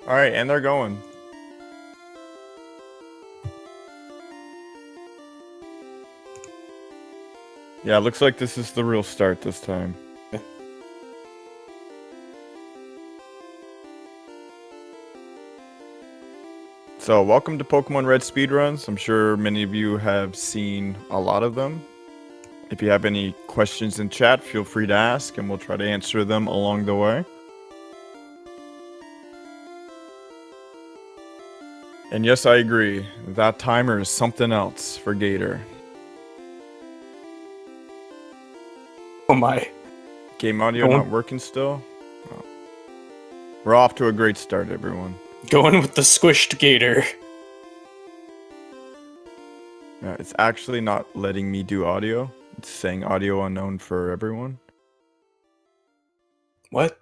Alright, and they're going. Yeah, looks like this is the real start this time. So, welcome to Pokemon Red speedruns. I'm sure many of you have seen a lot of them. If you have any questions in chat, feel free to ask, and we'll try to answer them along the way. And yes, I agree. That timer is something else for Gator. Oh my. Game audio not working still? Oh. We're off to a great start, everyone. Going with the squished Gator. Yeah, it's actually not letting me do audio. It's saying audio unknown for everyone. What?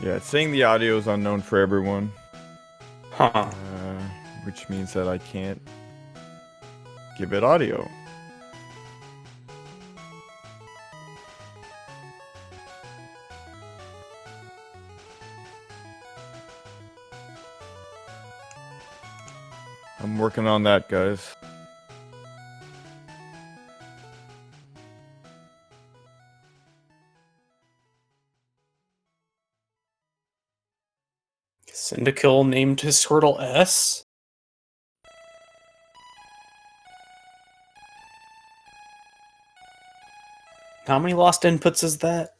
Yeah, it's saying the audio is unknown for everyone. Huh. Which means that I can't give it audio. I'm working on that, guys. CyndaKill named his Squirtle S? How many lost inputs is that?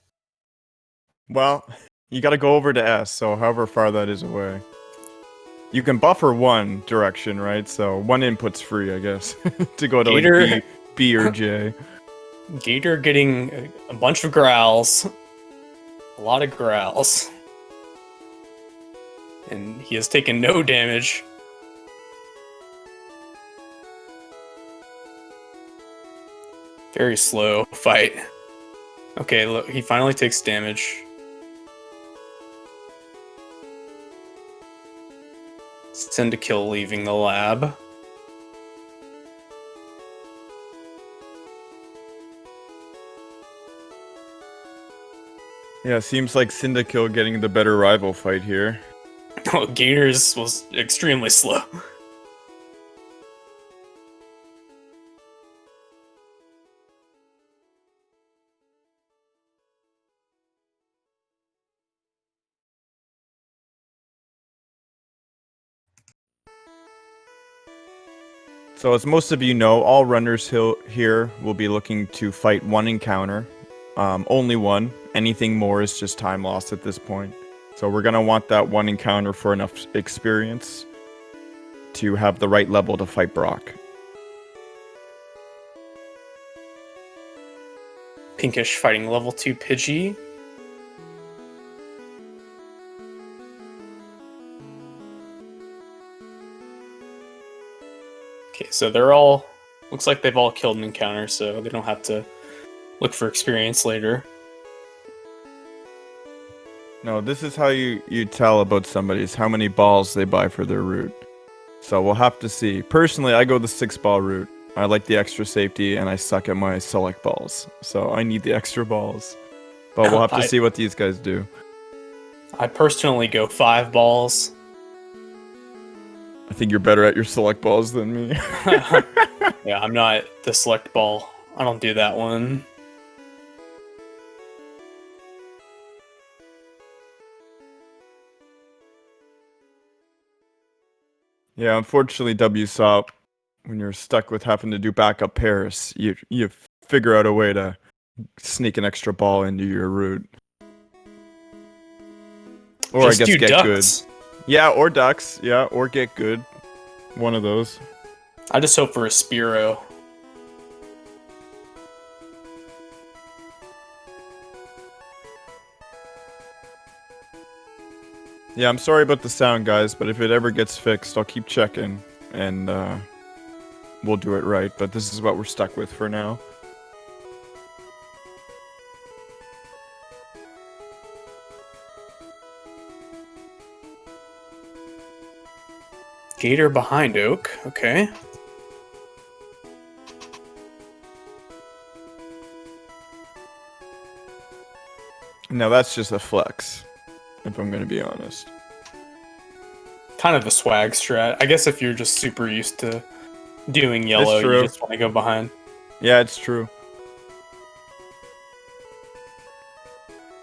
Well, you gotta go over to S, so however far that is away. You can buffer one direction, right? So one input's free, I guess, to go to Gator, like B or J. Gator getting a bunch of growls. A lot of growls. And he has taken no damage. Very slow fight. Okay, look, he finally takes damage. CyndaKill leaving the lab. Yeah, seems like CyndaKill getting the better rival fight here. Oh, Gators was extremely slow. So as most of you know, all runners here will be looking to fight one encounter. Only one. Anything more is just time lost at this point. So we're going to want that one encounter for enough experience to have the right level to fight Brock. Pinkish fighting level 2 Pidgey. Okay, so they're all... Looks like they've all killed an encounter, so they don't have to look for experience later. No, this is how you tell about somebody, is how many balls they buy for their route. So we'll have to see. Personally, I go the 6-ball route. I like the extra safety, and I suck at my select balls. So I need the extra balls. But we'll have to see what these guys do. I personally go 5 balls. I think you're better at your select balls than me. Yeah, I'm not the select ball. I don't do that one. Yeah, unfortunately, WSOP, when you're stuck with having to do backup pairs, you figure out a way to sneak an extra ball into your route. Or Just I guess do get ducks. good. Yeah, or ducks. Yeah, or get good. One of those. I just hope for a Spearow. Yeah, I'm sorry about the sound, guys, but if it ever gets fixed, I'll keep checking, and we'll do it right, but this is what we're stuck with for now. Gator behind Oak. Okay. Now that's just a flex, if I'm gonna be honest. Kind of a swag strat. I guess if you're just super used to doing yellow, you true. just want to go behind. Yeah, it's true.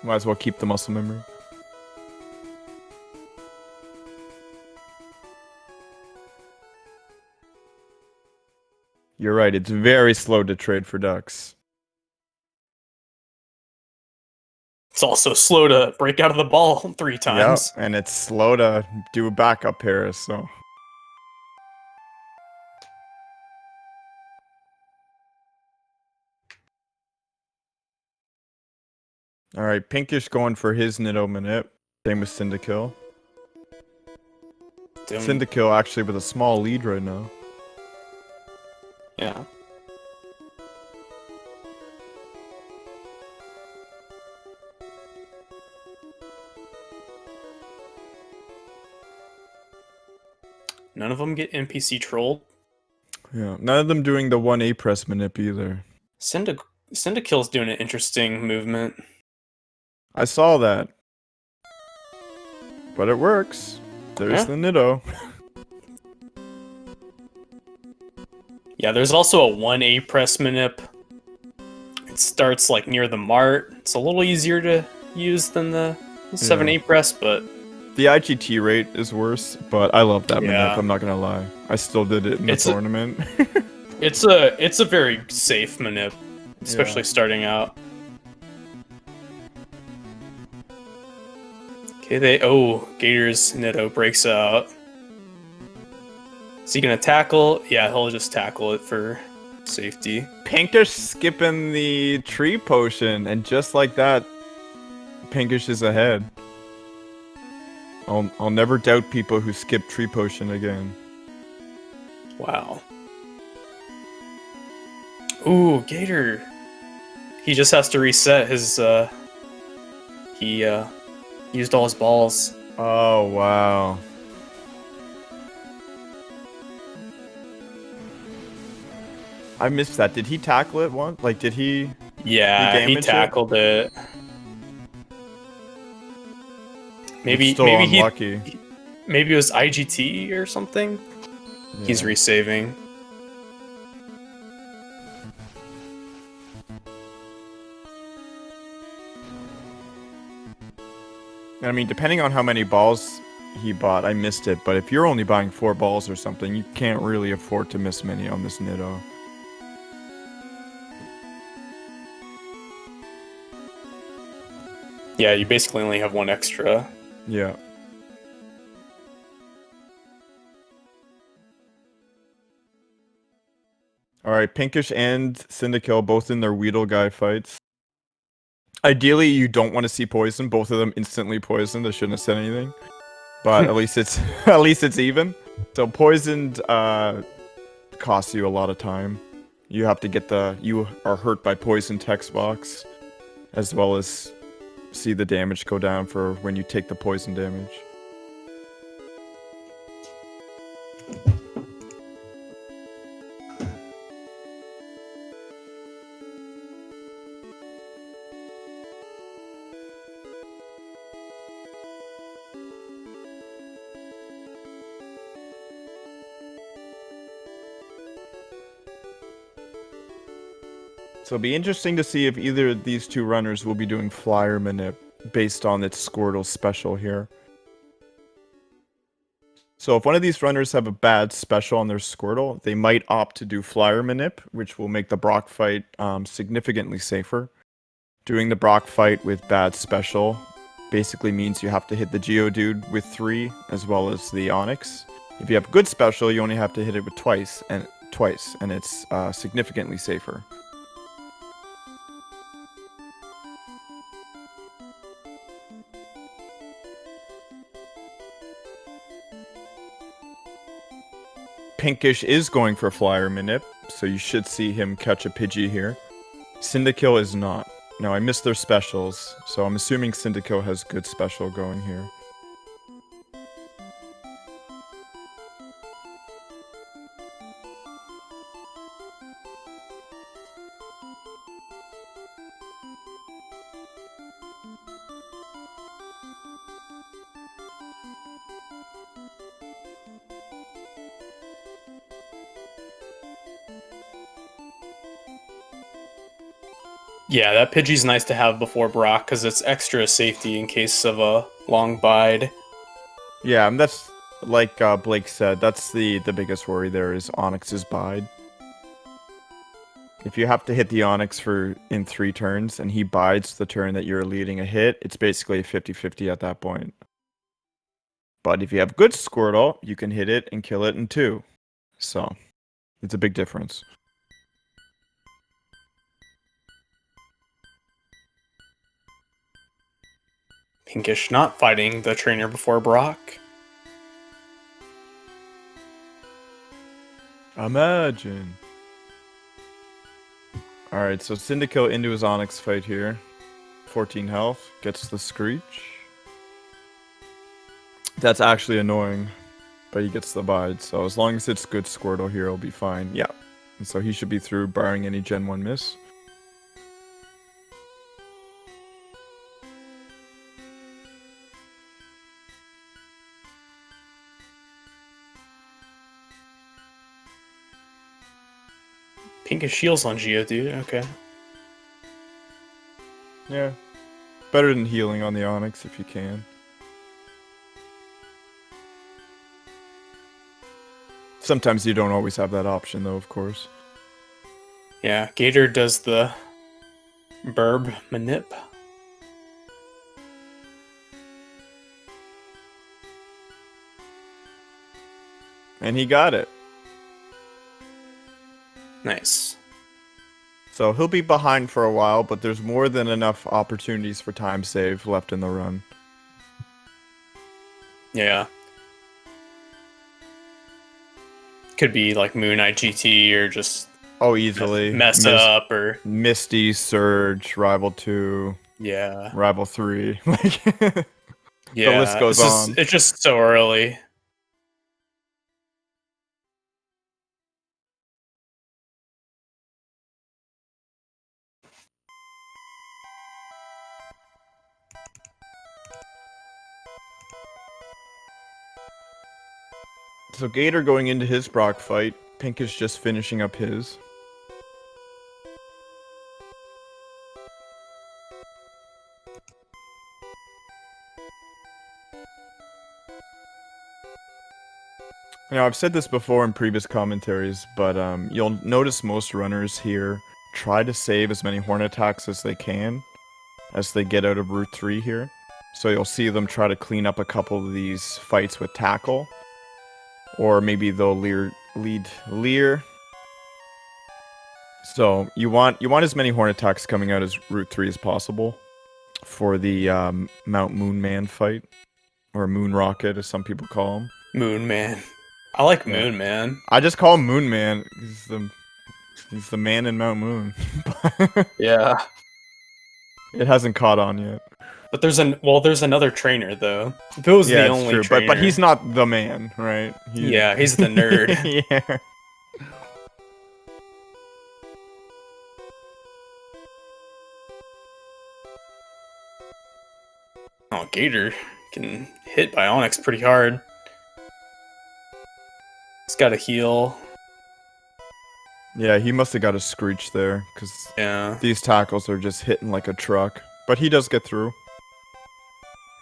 Might as well keep the muscle memory. You're right, it's very slow to trade for ducks. It's also slow to break out of the ball 3 times. Yeah, and it's slow to do a backup pair, so. Alright, Pinkish going for his Nitto Manip. Same with CyndaKill. CyndaKill actually with a small lead right now. Yeah. None of them get NPC trolled. Yeah, none of them doing the 1A press manip either. CyndaKill's doing an interesting movement. I saw that. But it works. There's the Nitto. Yeah, there's also a 1A press manip. It starts like near the mart. It's a little easier to use than the 7A press, but the IGT rate is worse, but I love that Yeah. manip, I'm not gonna lie. I still did it in the tournament. it's a very safe manip, especially starting out. Okay, Gator's Nitto breaks out. Is he gonna tackle? Yeah, he'll just tackle it for safety. Pinkish skipping the tree potion, and just like that, Pinkish is ahead. I'll never doubt people who skip tree potion again. Wow. Ooh, Gator. He just has to reset his, he, used all his balls. Oh, wow. I missed that. Did he tackle it once? Like, did he... Yeah, he tackled it. Maybe unlucky. Maybe it was IGT or something. Yeah. He's resaving. I mean, depending on how many balls he bought, I missed it. But if you're only buying 4 balls or something, you can't really afford to miss many on this Nitto. Yeah, you basically only have 1 extra. Yeah. Alright, Pinkish and CyndaKill both in their Weedle guy fights. Ideally, you don't want to see poison. Both of them instantly poisoned. I shouldn't have said anything. But at least it's even. So poisoned costs you a lot of time. You have to get you are hurt by poison text box, as well as see the damage go down for when you take the poison damage. So it'll be interesting to see if either of these 2 runners will be doing Flyer Manip based on its Squirtle special here. So if one of these runners have a bad special on their Squirtle, they might opt to do Flyer Manip, which will make the Brock fight significantly safer. Doing the Brock fight with bad special basically means you have to hit the Geodude with 3 as well as the Onix. If you have good special, you only have to hit it with twice, and it's significantly safer. Pinkish is going for Flyer Manip, so you should see him catch a Pidgey here. CyndaKill is not. Now, I missed their specials, so I'm assuming CyndaKill has good special going here. Yeah, that Pidgey's nice to have before Brock because it's extra safety in case of a long bide. Yeah, and that's like Blake said. That's the biggest worry there is Onyx's bide. If you have to hit the Onyx in 3 turns and he bides the turn that you're leading a hit, it's basically a 50-50 at that point. But if you have good Squirtle, you can hit it and kill it in 2. So, it's a big difference. Pinkish not fighting the trainer before Brock. Imagine. Alright, so CyndaKill into his Onyx fight here. 14 health, gets the Screech. That's actually annoying, but he gets the bide, so as long as it's good Squirtle here, he'll be fine. Yeah, and so he should be through, barring any Gen 1 miss. Pinkish shields on Geodude, okay. Yeah, better than healing on the Onyx if you can. Sometimes you don't always have that option, though, of course. Yeah, Gator does the Burb Manip. And he got it. Nice. So he'll be behind for a while, but there's more than enough opportunities for time save left in the run. Yeah. Could be like Moon IGT or just easily mess up or Misty, Surge, Rival 2, yeah, Rival 3. Like yeah. the list goes on. It's just so early. So Gator going into his Brock fight, Pink is just finishing up his. Now, I've said this before in previous commentaries, but you'll notice most runners here try to save as many horn attacks as they can as they get out of Route 3 here. So you'll see them try to clean up a couple of these fights with Tackle. Or maybe they'll lead Leer. So you want as many horn attacks coming out as Route 3 as possible for the Mount Moon Man fight. Or Moon Rocket, as some people call him. Moon Man. I like Moon Man. I just call him Moon Man. He's the man in Mount Moon. Yeah. It hasn't caught on yet. But there's another trainer though. If it was the only true. trainer, But he's not the man, right? Yeah, he's the nerd. Yeah. Oh, Gator can hit Bionics pretty hard. He's got a heal. Yeah, he must have got a Screech there, because Yeah. these tackles are just hitting like a truck. But he does get through.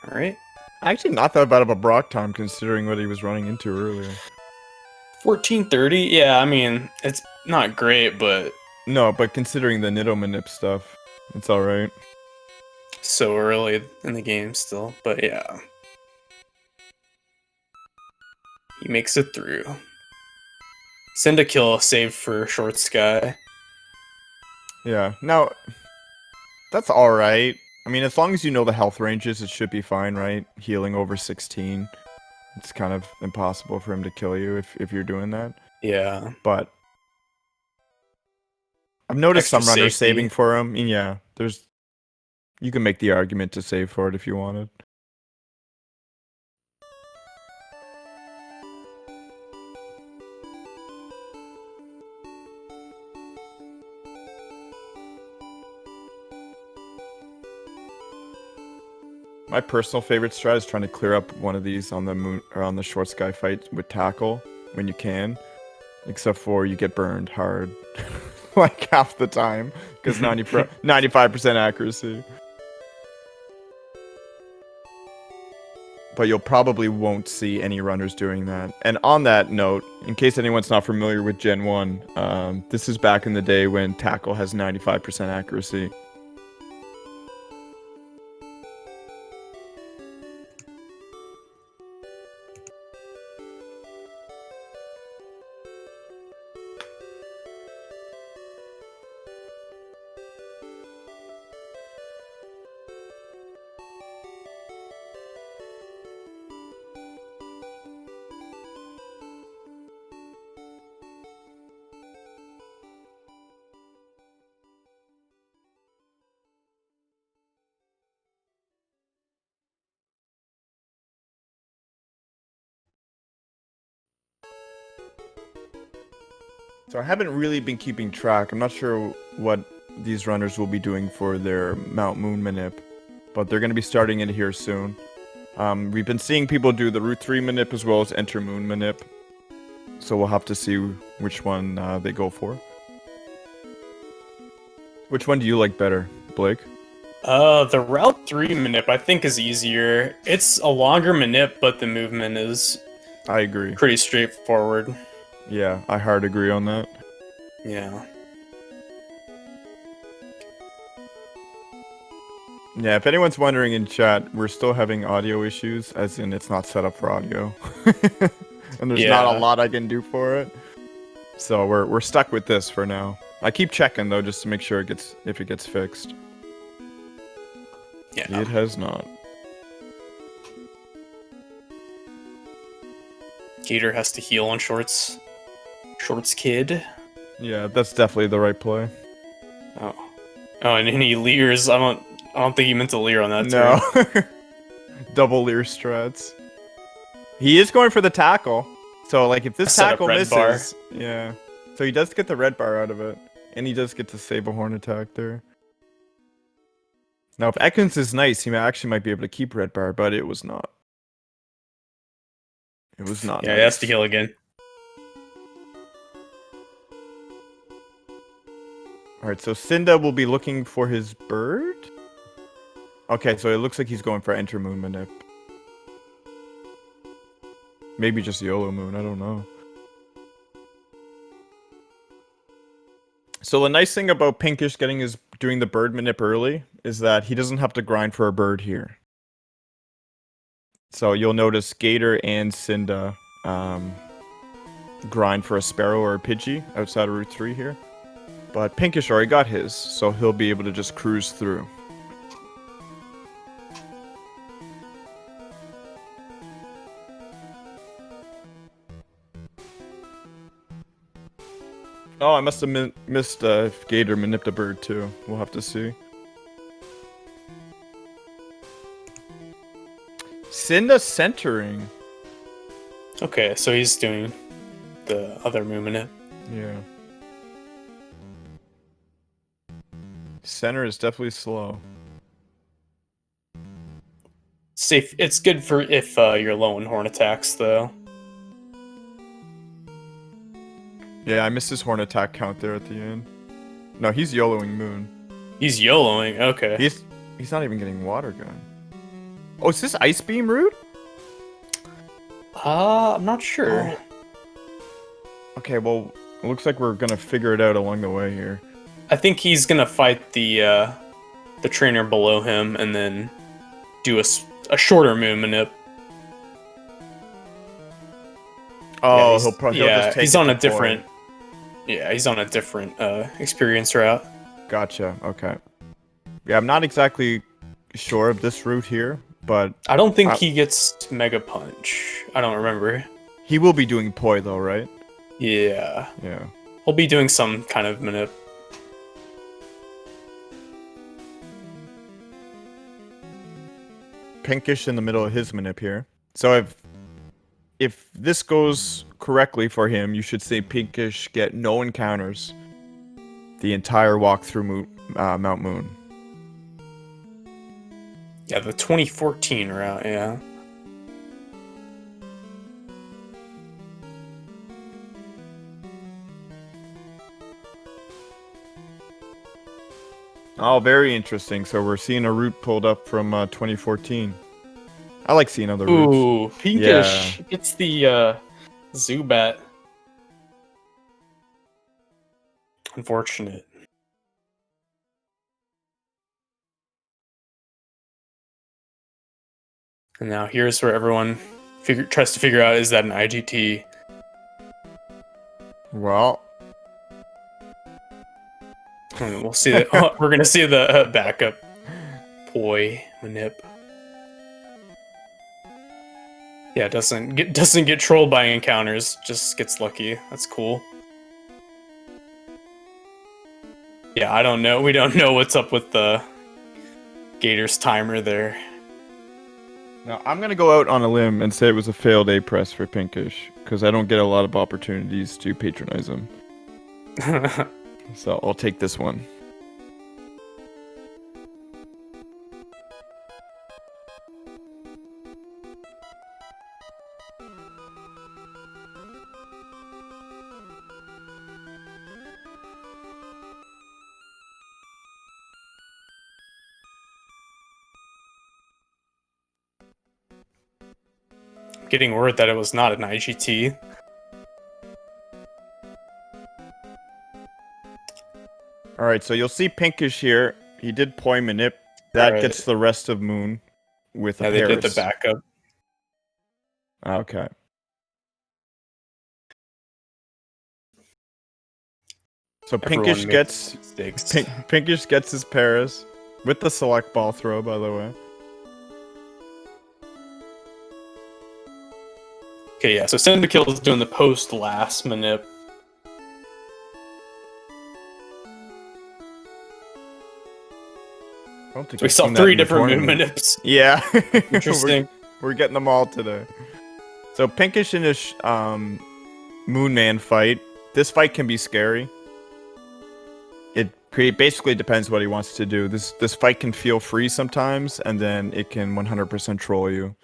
Alright. Actually, not that bad of a Brock time, considering what he was running into earlier. 1430? Yeah, I mean, it's not great, but No, but considering the Nidomanip stuff, it's alright. so early in the game still. But yeah. He makes it through. CyndaKill saved for Short Sky. Yeah, now, that's alright. I mean, as long as you know the health ranges, it should be fine, right? Healing over 16. It's kind of impossible for him to kill you if you're doing that. Yeah. But I've noticed Extra some runners safety. saving for him. And yeah, you can make the argument to save for it if you wanted. My personal favorite strat is trying to clear up one of these on the moon or on the short sky fight with tackle when you can. Except for you get burned hard, like half the time, because 95% accuracy. But you'll probably won't see any runners doing that. And on that note, in case anyone's not familiar with Gen 1, this is back in the day when tackle has 95% accuracy. So I haven't really been keeping track. I'm not sure what these runners will be doing for their Mount Moon manip, but they're going to be starting it here soon. We've been seeing people do the Route 3 manip as well as Enter Moon manip, so we'll have to see which one they go for. Which one do you like better, Blake? The Route 3 manip I think is easier. It's a longer manip, but the movement is I agree. Pretty straightforward. Yeah, I hard agree on that. Yeah. Yeah, if anyone's wondering in chat, we're still having audio issues, as in it's not set up for audio. And there's not a lot I can do for it. So we're stuck with this for now. I keep checking though just to make sure if it gets fixed. Yeah. It has not. Gator has to heal on shorts. Shorts kid. Yeah, that's definitely the right play. Oh. Oh, and he leers. I don't think he meant to leer on that No. Double leer strats. He is going for the tackle. So like if this tackle misses, yeah. So he does get the red bar out of it. And he does get to save a horn attack there. Now if Ekans is nice, he actually might be able to keep red bar, but it was not. It was not. Yeah, nice. He has to heal again. Alright, so Cinda will be looking for his bird? Okay, so it looks like he's going for Enter Moon manip. Maybe just YOLO Moon, I don't know. So the nice thing about Pinkish doing the bird manip early is that he doesn't have to grind for a bird here. So you'll notice Gator and Cinda grind for a Sparrow or a Pidgey outside of Route 3 here. But Pinkish already got his, so he'll be able to just cruise through. Oh, I must have missed if Gator manipped a bird too. We'll have to see. Cinda centering. Okay, so he's doing the other movement. Yeah. Center is definitely slow. Safe. It's good for if you're low in horn attacks, though. Yeah, I missed his horn attack count there at the end. No, he's YOLOing Moon. He's YOLOing. Okay. He's not even getting Water Gun. Oh, is this Ice Beam route? I'm not sure. Oh. Okay, well, it looks like we're gonna figure it out along the way here. I think he's gonna fight the trainer below him and then do a shorter move manip. Oh, yeah, he'll just take he's on a point. different. Yeah, he's on a different experience route. Gotcha. Okay. Yeah, I'm not exactly sure of this route here, but I don't think he gets Mega Punch. I don't remember. He will be doing Poi though, right? Yeah. Yeah. He'll be doing some kind of manip. Pinkish in the middle of his manip here. So if this goes correctly for him, you should see Pinkish get no encounters the entire walk through Mount Moon. Yeah, the 2014 route, yeah. Oh, very interesting. So we're seeing a route pulled up from 2014. I like seeing other routes. Ooh, Pinkish gets the Zubat. Unfortunate. And now here's where everyone tries to figure out, is that an IGT? Well, And we'll see that. We're gonna see the backup Poi Manip. Yeah, doesn't get trolled by encounters. Just gets lucky. That's cool. Yeah, I don't know. We don't know what's up with the Gator's timer there. now I'm gonna go out on a limb and say it was a failed A press for Pinkish because I don't get a lot of opportunities to patronize him. So I'll take this one. Getting word that it was not an IGT. All right, so you'll see Pinkish here. He did Poi Manip. That Right. gets the rest of Moon with Yeah, a they did the Paris. backup. Okay. So Everyone Pinkish makes gets mistakes. Pinkish gets his Paris with the select ball throw, by the way. Okay, yeah. So CyndaKill is doing the post last manip. I don't think So we I've saw seen that 3 in the different moon tournament. manips. Yeah. Interesting. we're getting them all today. So Pinkish in his Moon Man fight. This fight can be scary. It basically depends what he wants to do. This fight can feel free sometimes, and then it can 100% troll you.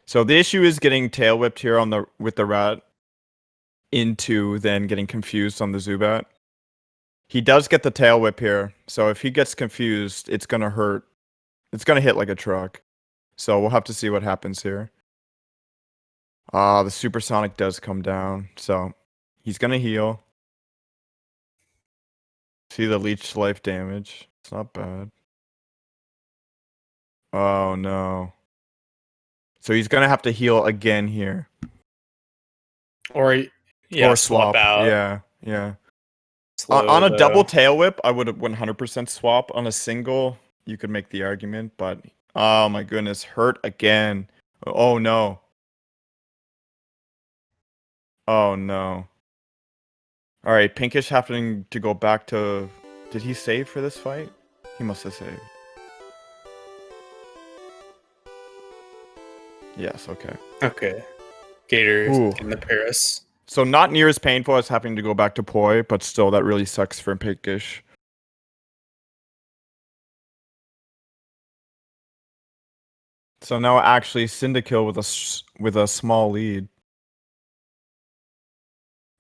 So the issue is getting tail whipped here with the rat into then getting confused on the Zubat. He does get the tail whip here, so if he gets confused, it's gonna hurt. It's gonna hit like a truck. So we'll have to see what happens here. The supersonic does come down, so he's gonna heal. See the leech life damage. It's not bad. Oh no. So he's gonna have to heal again here. Or swap out. Yeah, yeah. Slow, On a though. double tail whip, I would 100% swap. On a single, you could make the argument, but oh my goodness, hurt again. Oh no. Oh no. All right, Pinkish having to go back to. Did he save for this fight? He must have saved. Yes. Okay. Okay. Gator Ooh. in the Paris. So not near as painful as having to go back to Poi, but still, that really sucks for Pinkish. So now actually CyndaKill with a small lead.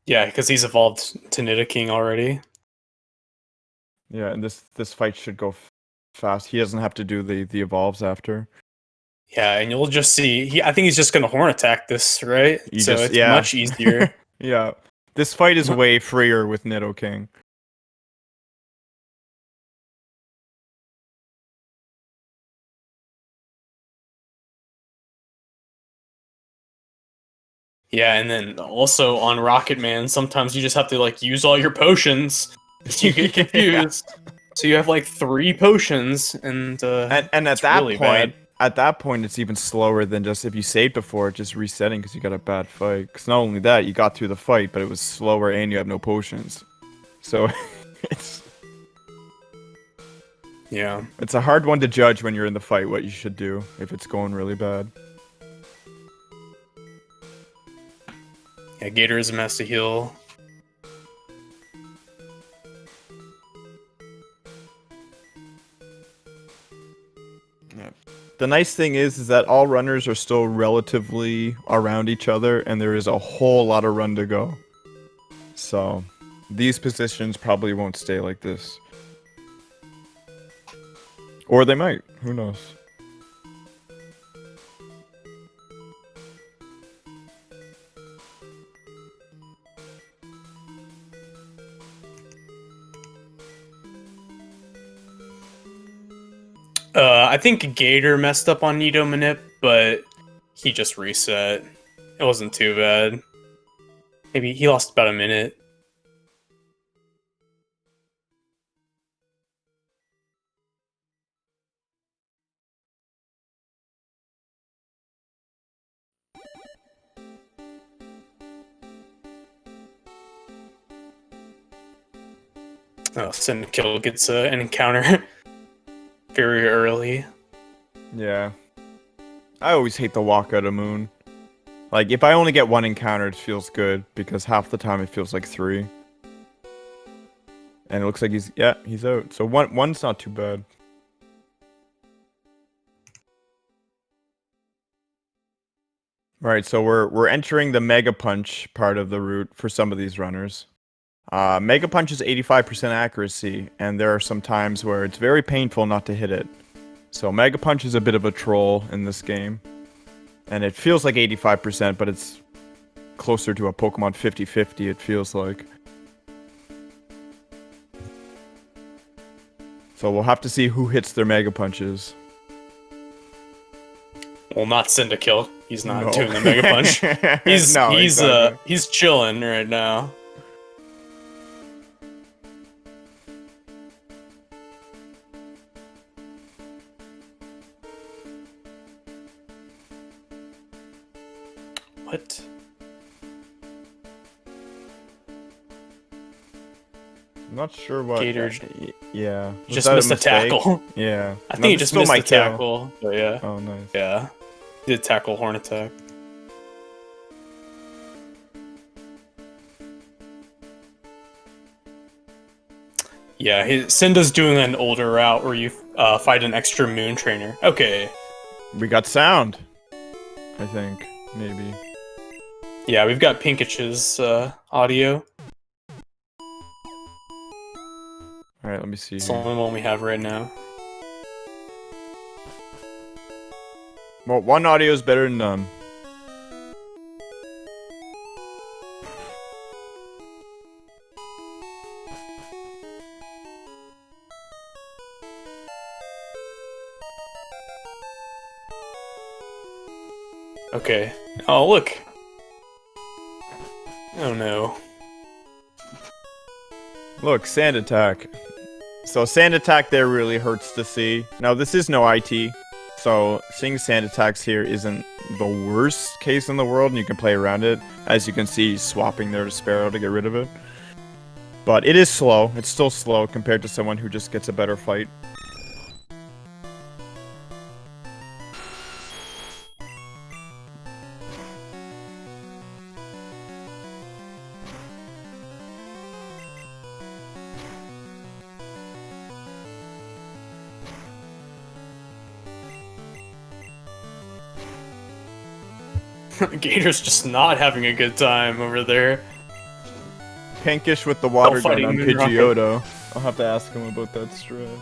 Yeah, because he's evolved to Nidoking already. Yeah, and this fight should go fast. He doesn't have to do the evolves after. Yeah, and you'll just see. I think he's just gonna horn attack this, right? It's much easier. Yeah, this fight is way freer with Nidoking. Yeah, and then also on Rocket Man, sometimes you just have to like use all your potions. You get confused. Yeah. So you have like 3 potions, and at that really point, bad. at that point, it's even slower than just if you saved before, just resetting because you got a bad fight. Because not only that, you got through the fight, but it was slower and you have no potions. So it's a hard one to judge when you're in the fight what you should do if it's going really bad. Yeah, Gatorism has to heal. Yeah. The nice thing is that all runners are still relatively around each other, and there is a whole lot of run to go. So, these positions probably won't stay like this. Or they might. Who knows? I think Gator messed up on Nido Manip, but he just reset. It wasn't too bad. Maybe he lost about a minute. Oh, CyndaKill gets an encounter very early. Yeah. I always hate the walk out of Moon. Like, if I only get one encounter, it feels good, because half the time it feels like 3. And it looks like he's out. So one's not too bad. Alright, so we're entering the Mega Punch part of the route for some of these runners. Mega Punch is 85% accuracy, and there are some times where it's very painful not to hit it. So Mega Punch is a bit of a troll in this game. And it feels like 85%, but it's closer to a Pokemon 50-50, it feels like. So we'll have to see who hits their Mega Punches. Well, not CyndaKill. He's not No. doing the Mega Punch. Exactly. He's chilling right now. What? I'm not sure what. Gator Yeah. Was just that missed a mistake? tackle. Yeah. I think he just missed my a tackle. But yeah. Oh, nice. Yeah. He did tackle horn attack. Yeah, Cinda's doing an older route where you fight an extra moon trainer. Okay. We got sound. I think. Maybe. Yeah, we've got Pinkish's audio. Alright, let me see. It's the only one we have right now. Well, one audio is better than none. Okay. Oh, look. Oh no. Look, Sand Attack. So Sand Attack there really hurts to see. Now this is no IT, so seeing Sand Attacks here isn't the worst case in the world, and you can play around it. As you can see, he's swapping there to Sparrow to get rid of it. But it is slow. It's still slow compared to someone who just gets a better fight. Gator's just not having a good time over there. Pinkish with the water gun fighting on Moonrocket. Pidgeotto. I'll have to ask him about that strat.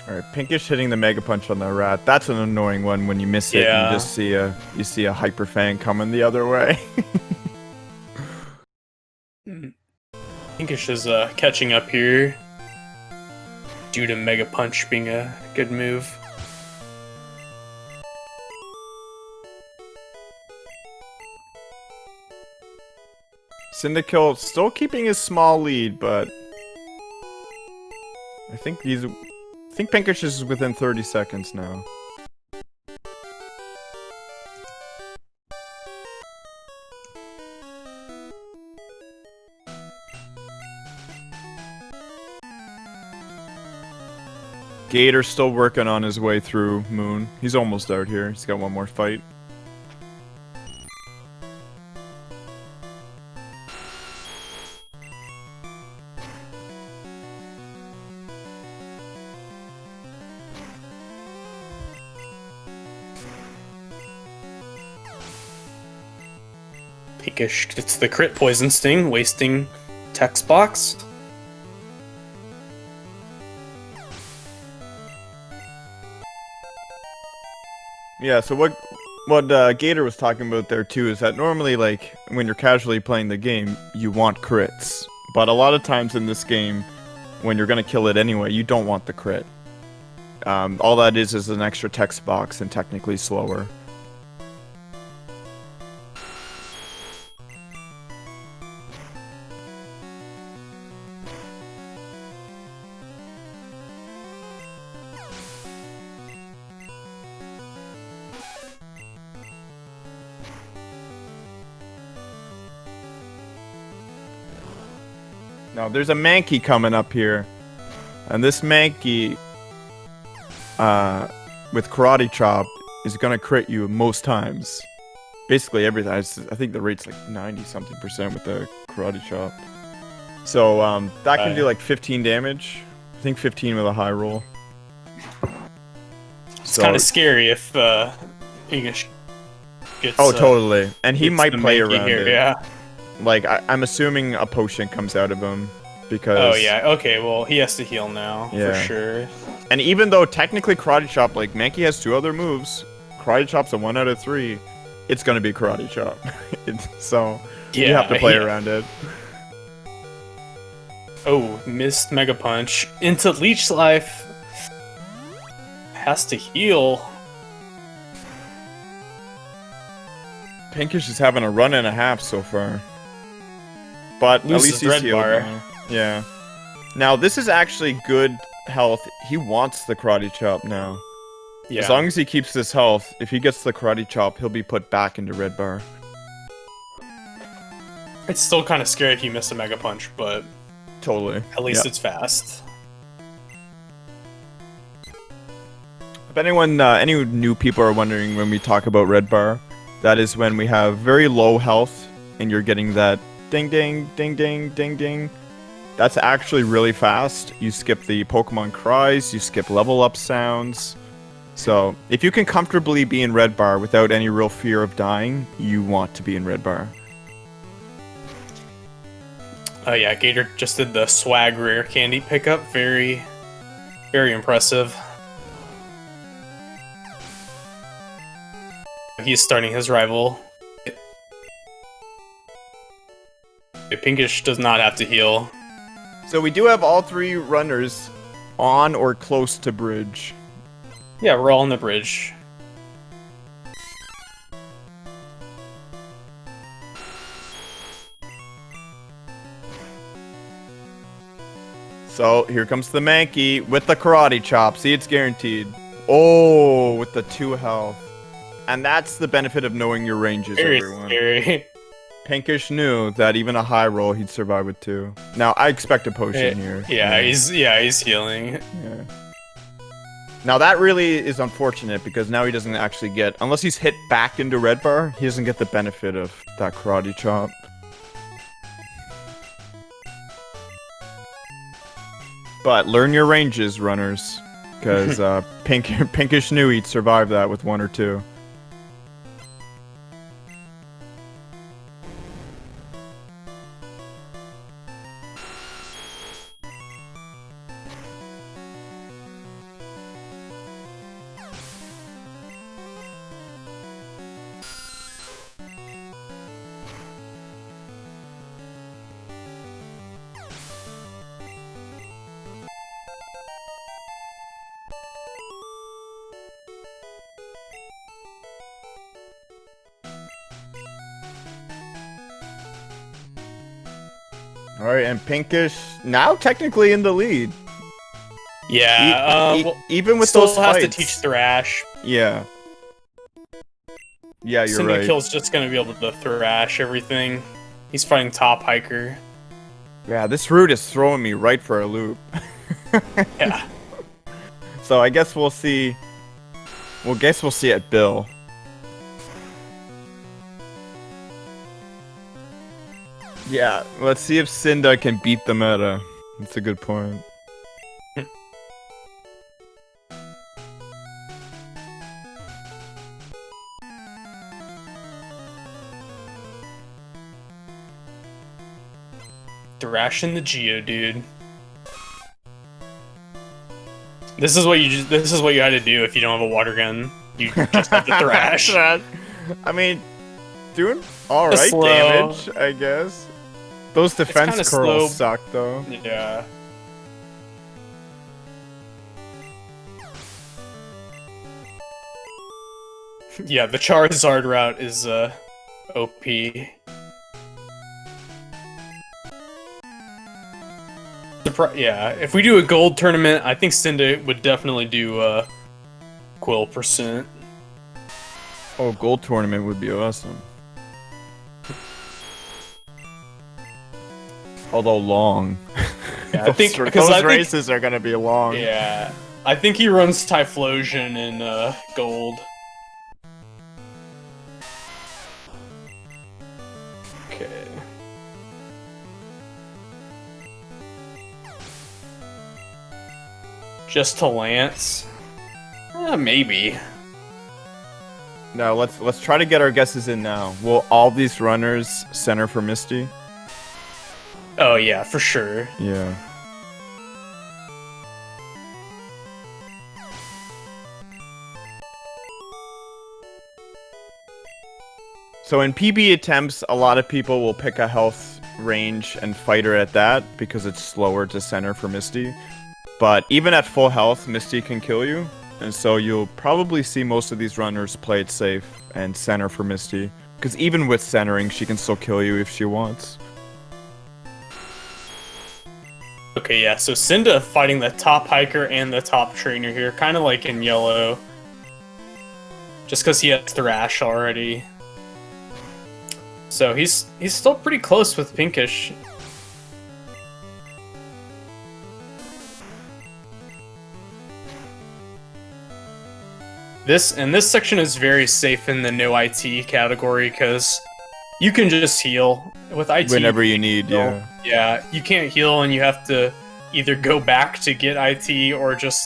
Alright, Pinkish hitting the Mega Punch on the rat. That's an annoying one when you miss it and Yeah. you just see a Hyper Fang coming the other way. Pinkish is catching up here due to Mega Punch being a good move. CyndaKill still keeping his small lead, but I think Pinkish is within 30 seconds now. Gator's still working on his way through Moon. He's almost out here. He's got one more fight. Pinkish gets the crit poison sting, wasting text box. Yeah, so what Gator was talking about there too is that normally, like, when you're casually playing the game, you want crits. But a lot of times in this game, when you're gonna kill it anyway, you don't want the crit. All that is an extra text box and technically slower. Now, there's a Mankey coming up here. And this Mankey, with Karate Chop, is gonna crit you most times. Basically everything. I think the rate's like 90-something% with the Karate Chop. So, that can do like 15 damage. I think 15 with a high roll. It's kind of scary if Pinkish gets... Oh, totally. And he might play Mankey around here, it. yeah. Like, I'm assuming a potion comes out of him, because... Oh, yeah, okay, well, he has to heal now, Yeah. for sure. And even though technically Karate Chop, like, Mankey has 2 other moves, Karate Chop's a 1 out of 3, it's gonna be Karate Chop. So, you have to play around it. Oh, missed Mega Punch. Into Leech Life. Has to heal. Pinkish is having a run and a half so far. But at least he's healed now. Yeah. Now, this is actually good health. He wants the Karate Chop now. Yeah. As long as he keeps this health, if he gets the Karate Chop, he'll be put back into red bar. It's still kind of scary if you miss a Mega Punch, but... Totally. At least it's fast. If anyone, any new people are wondering when we talk about red bar, that is when we have very low health and you're getting that ding ding, ding ding, ding ding. That's actually really fast. You skip the Pokemon cries, you skip level up sounds. So, if you can comfortably be in red bar without any real fear of dying, you want to be in red bar. Oh yeah, Gator just did the swag rare candy pickup. Very, very impressive. He's starting his rival. Pinkish does not have to heal. So we do have all 3 runners on or close to bridge. Yeah, we're all on the bridge. So here comes the Mankey with the Karate Chop. See, it's guaranteed. Oh, with the 2 health. And that's the benefit of knowing your ranges, Very everyone. scary. Pinkish knew that even a high roll, he'd survive with 2. Now, I expect a potion here. Yeah, he's healing. Yeah. Now, that really is unfortunate, because now he doesn't actually get... Unless he's hit back into red bar, he doesn't get the benefit of that Karate Chop. But learn your ranges, runners. Because Pinkish knew he'd survive that with 1 or 2. Alright, and Pinkish now technically in the lead. Yeah, well, even with still those has fights. to teach Thrash. Yeah. Yeah, you're right. CyndaKill's just gonna be able to thrash everything. He's fighting Top Hiker. Yeah, this route is throwing me right for a loop. Yeah. So I guess we'll see. Well, guess we'll see at Bill. Yeah, let's see if Cinda can beat the meta. That's a good point. Thrashing the Geodude. This is what you had to do if you don't have a water gun. You just have to thrash. I mean, doing all right damage, I guess. Those defense curls suck, though. Yeah. Yeah, the Charizard route is OP. Yeah, if we do a gold tournament, I think Cinda would definitely do Quill %. Oh, gold tournament would be awesome. Although long. Yeah, I think those races are gonna be long. Yeah, I think he runs Typhlosion in gold. Okay. Just to Lance? Maybe. No, let's try to get our guesses in now. Will all these runners center for Misty? Oh yeah, for sure. Yeah. So in PB attempts, a lot of people will pick a health range and fight her at that because it's slower to center for Misty. But even at full health, Misty can kill you. And so you'll probably see most of these runners play it safe and center for Misty. Because even with centering, she can still kill you if she wants. Okay, yeah, so Cinda fighting the top hiker and the top trainer here, kind of like in yellow. Just because he has Thrash already. So he's still pretty close with Pinkish. This section is very safe in the no IT category because you can just heal with IT whenever you need. Yeah. Yeah, you can't heal and you have to either go back to get IT or just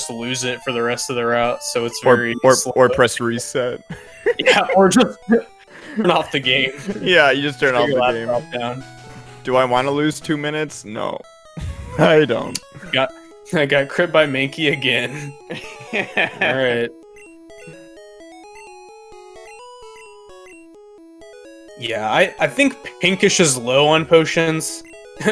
lose it for the rest of the route. So it's very or press reset. Yeah, or just turn off the game. Yeah, you just turn off the game. Down. Do I want to lose 2 minutes? No, I don't. I got crit by Mankey again. All right. Yeah, I think Pinkish is low on potions.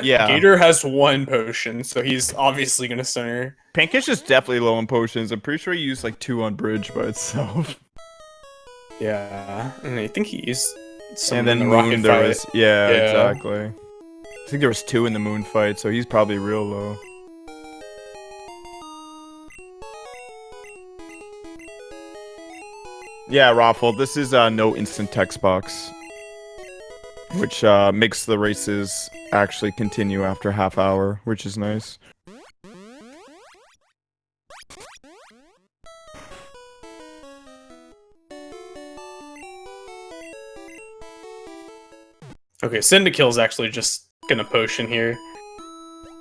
Yeah. Gator has 1 potion, so he's obviously gonna center. Pinkish is definitely low on potions. I'm pretty sure he used like 2 on Bridge by itself. Yeah, and I think he used some and then in the Moon rocket there fight. was yeah, exactly. I think there was 2 in the Moon fight, so he's probably real low. Yeah, Raffle, this is no instant text box. Which makes the races actually continue after half hour, which is nice. Okay, CyndaKill is actually just gonna potion here.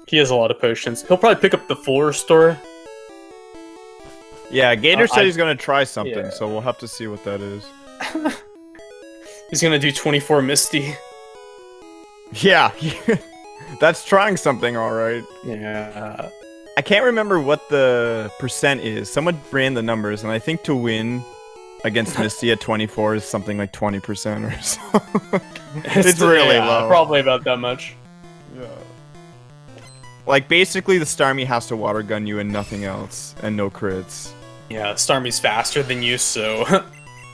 He has a lot of potions. He'll probably pick up the full restore. Yeah, Gator said he's gonna try something, so we'll have to see what that is. He's gonna do 24 Misty. Yeah, that's trying something, alright. Yeah. I can't remember what the percent is. Someone ran the numbers, and I think to win against Misty at 24 is something like 20% or so. It's really low. Probably about that much. Yeah. Like, basically, the Starmie has to water gun you and nothing else, and no crits. Yeah, Starmie's faster than you, so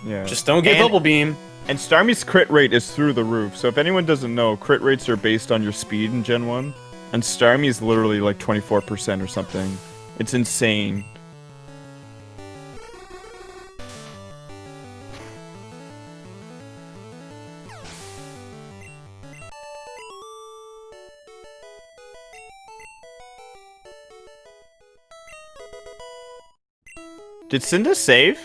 yeah. Just don't get Bubble Beam. And Starmie's crit rate is through the roof, so if anyone doesn't know, crit rates are based on your speed in Gen 1, and Starmie's literally like 24% or something. It's insane. Did Cinda save?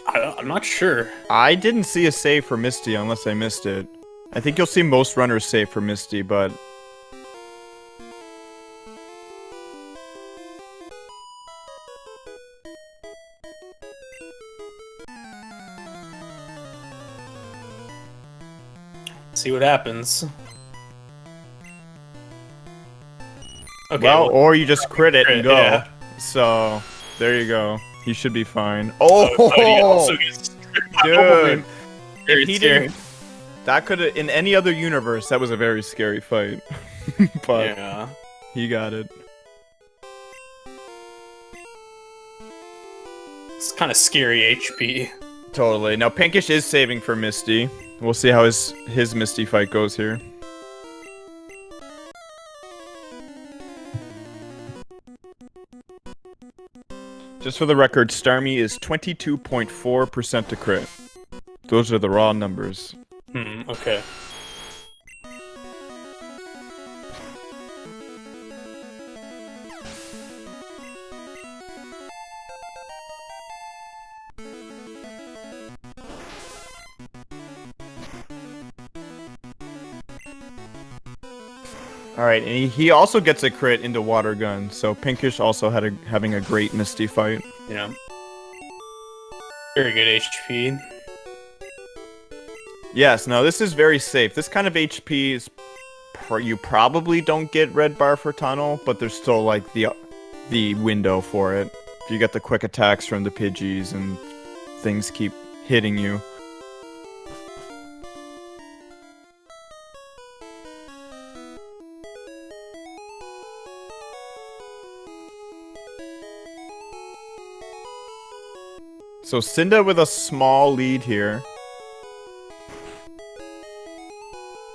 I'm not sure. I didn't see a save for Misty unless I missed it. I think you'll see most runners save for Misty, but... See what happens. Okay, well, or you just crit it and go. Yeah. So, there you go. He should be fine. Oh, he also gets dude. Very If he scary. didn't... That could have... In any other universe, that was a very scary fight. But Yeah. he got it. It's kind of scary HP. Totally. Now, Pinkish is saving for Misty. We'll see how his Misty fight goes here. Just for the record, Starmie is 22.4% to crit. Those are the raw numbers. Okay. Alright, and he also gets a crit into Water Gun, so Pinkish also having a great Misty fight. Yeah. Very good HP. Yes, no, this is very safe. This kind of HP is... you probably don't get red bar for Tunnel, but there's still, like, the window for it. If you get the quick attacks from the Pidgeys and things keep hitting you. So Cinda with a small lead here.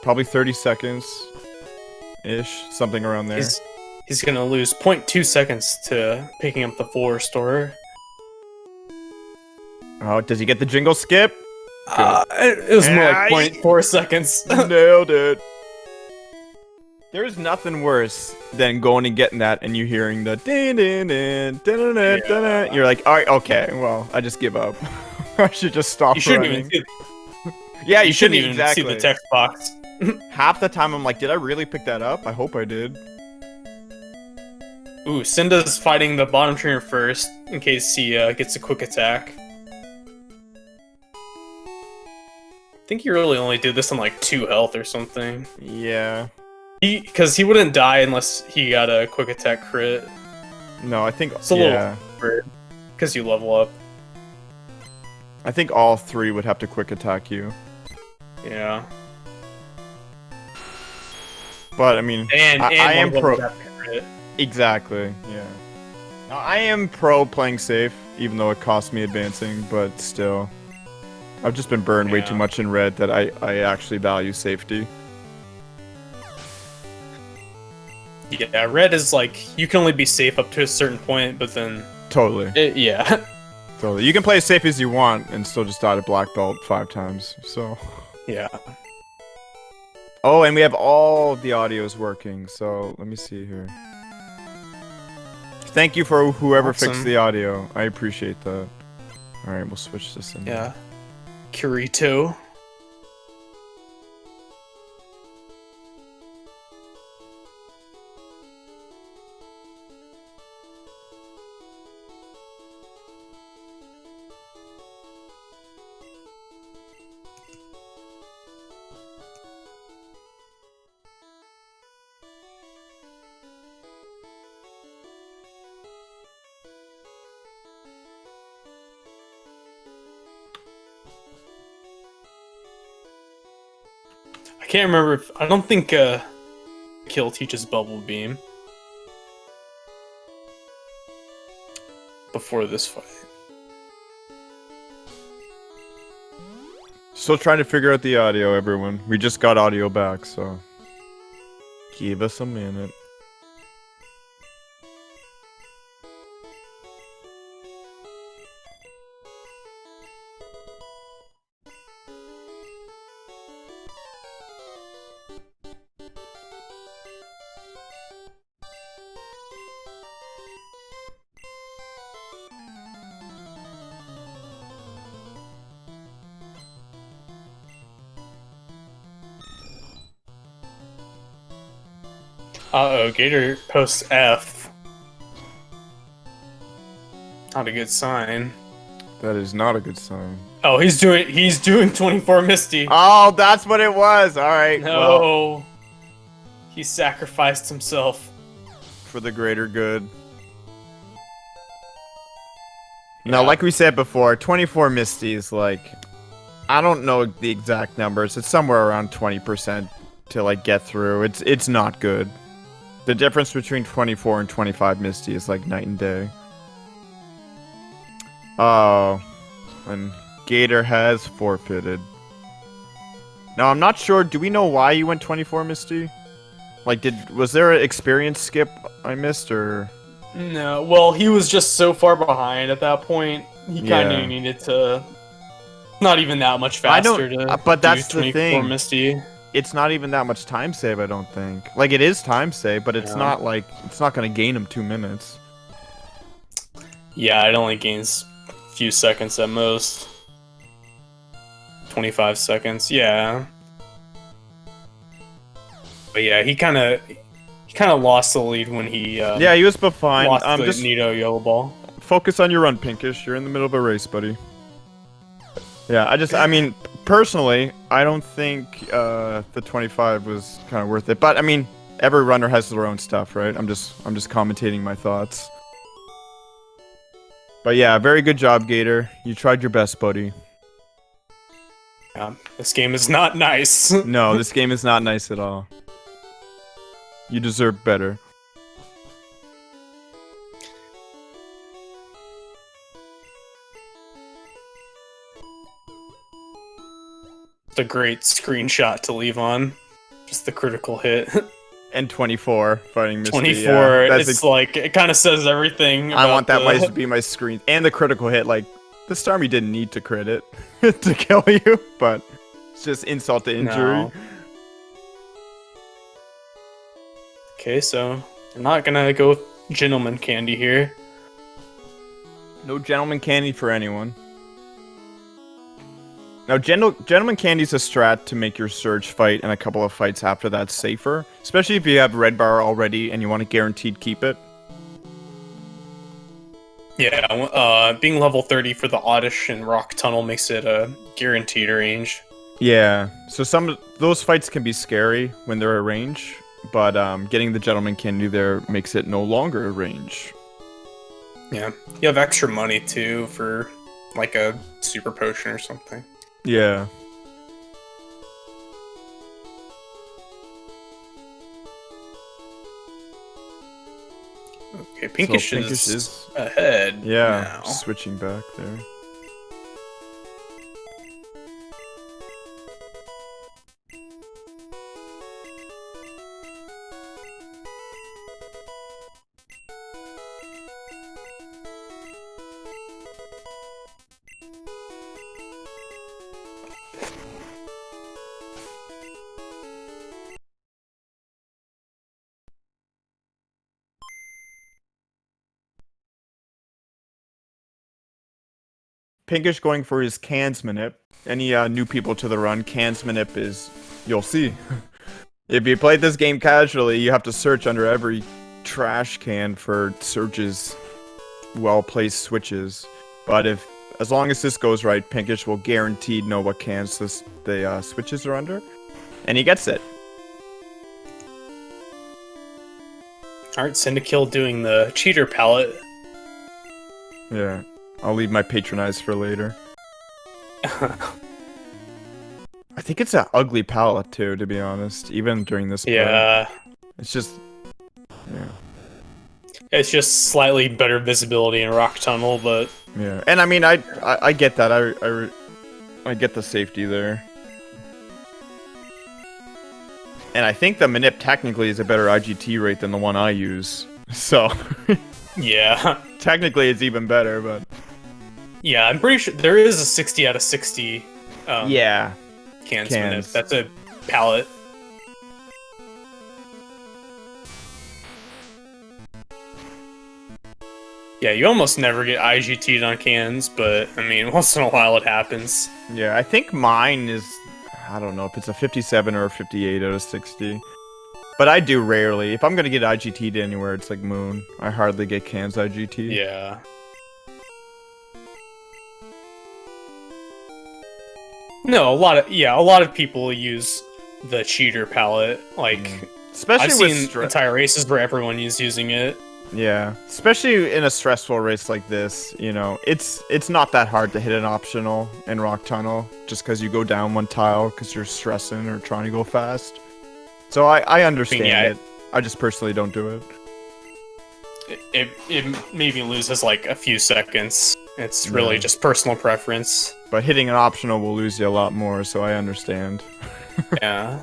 Probably 30 seconds-ish, something around there. He's gonna lose 0.2 seconds to picking up the 4-store. Oh, does he get the jingle skip? It was more like 0.4 seconds. Nailed it. There's nothing worse than going and getting that and you hearing the din din din din din din. You're like, all right, okay, well, I just give up. I should just stop You shouldn't running. even Yeah, you shouldn't shouldn't even see the text box. Half the time I'm like, did I really pick that up? I hope I did. Ooh, Cinda's fighting the bottom trainer first in case he gets a quick attack. I think he really only did this on like 2 health or something. Yeah. Because he wouldn't die unless he got a quick attack crit. No, I think It's a little weird because you level up. I think all 3 would have to quick attack you. Yeah. But I mean, And I am one of them pro. would have to crit. Exactly. Yeah. Now, I am pro playing safe, even though it cost me advancing. But still, I've just been burned way too much in red that I actually value safety. Yeah, red is like, you can only be safe up to a certain point, but then... Totally. Yeah. Totally. You can play as safe as you want and still just die to black belt 5 times, so... Yeah. Oh, and we have all the audios working, so let me see here. Thank you for whoever fixed the audio. I appreciate that. Alright, we'll switch this in. Yeah. Kirito. I can't remember if... I don't think Kill teaches Bubble Beam. Before this fight. Still trying to figure out the audio, everyone. We just got audio back, so... Give us a minute. Uh-oh, Gator posts F. Not a good sign. That is not a good sign. Oh, he's doing 24 Misty. Oh, that's what it was. All right. No. Well, He sacrificed himself. for the greater good. Now, like we said before, 24 Misty is like, I don't know the exact numbers. It's somewhere around 20% to like get through. It's not good. The difference between 24 and 25 Misty is like night and day. Oh, and Gator has forfeited. Now, I'm not sure. Do we know why you went 24 Misty? Like, was there an experience skip I missed, or? No, well, he was just so far behind at that point. He kind of needed to, not even that much faster to. But that's the thing. Misty. It's not even that much time save, I don't think. Like, it is time save, but it's not like it's not gonna gain him 2 minutes. Yeah, it only gains a few seconds at most. 25 seconds, yeah. But yeah, he kind of lost the lead when he yeah, he was behind. lost the just Nito yellow ball. Focus on your run, Pinkish. You're in the middle of a race, buddy. Yeah, I mean, personally, I don't think the 25 was kind of worth it. But I mean, every runner has their own stuff, right? I'm just commentating my thoughts. But yeah, very good job, Gator. You tried your best, buddy. Yeah, this game is not nice. No, this game is not nice at all. You deserve better. It's a great screenshot to leave on. Just the critical hit. And 24 fighting Misty. 24. Yeah, it's like it kind of says everything. I want that to be my screen. And the critical hit. Like, the Starmie didn't need to crit it to kill you, but it's just insult to injury. No. Okay, so I'm not gonna go with Gentleman Candy here. No Gentleman Candy for anyone. Now, Gentleman Candy's a strat to make your Surge fight and a couple of fights after that safer. Especially if you have Red Bar already and you want to guaranteed keep it. Yeah, being level 30 for the Oddish and Rock Tunnel makes it a guaranteed range. Yeah, so some of those fights can be scary when they're a range, but getting the Gentleman Candy there makes it no longer a range. Yeah, you have extra money too for like a super potion or something. Yeah. Okay, Pinkish, so is ahead. Yeah, now. Switching back there. Pinkish going for his cans manip. Any new people to the run, cans manip is, you'll see. If you played this game casually, you have to search under every trash can for Surge's well-placed switches. But as long as this goes right, Pinkish will guaranteed know what cans the switches are under. And he gets it. Alright, CyndaKill doing the cheater palette. Yeah. I'll leave my patronize for later. I think it's an ugly palette too, to be honest. Even during this play. Yeah. It's just... Yeah. It's just slightly better visibility in Rock Tunnel, but... Yeah, and I mean, I get that. I get the safety there. And I think the Manip technically is a better IGT rate than the one I use. So... Yeah. Technically, it's even better, but... Yeah, I'm pretty sure there is a 60 out of 60 yeah. cans. That's a palette. Yeah, you almost never get IGT'd on cans, but, I mean, once in a while it happens. Yeah, I think mine is... I don't know if it's a 57 or a 58 out of 60. But I do rarely. If I'm gonna get IGT'd anywhere, it's like Moon. I hardly get cans IGT. Yeah. No, a lot of people use the cheater palette. Like, Especially I've with seen entire races where everyone is using it. Yeah, especially in a stressful race like this, you know, it's not that hard to hit an optional in Rock Tunnel just because you go down one tile because you're stressing or trying to go fast. So I understand it. I just personally don't do it. It maybe loses like a few seconds. It's really just personal preference. But hitting an optional will lose you a lot more, so I understand. Yeah.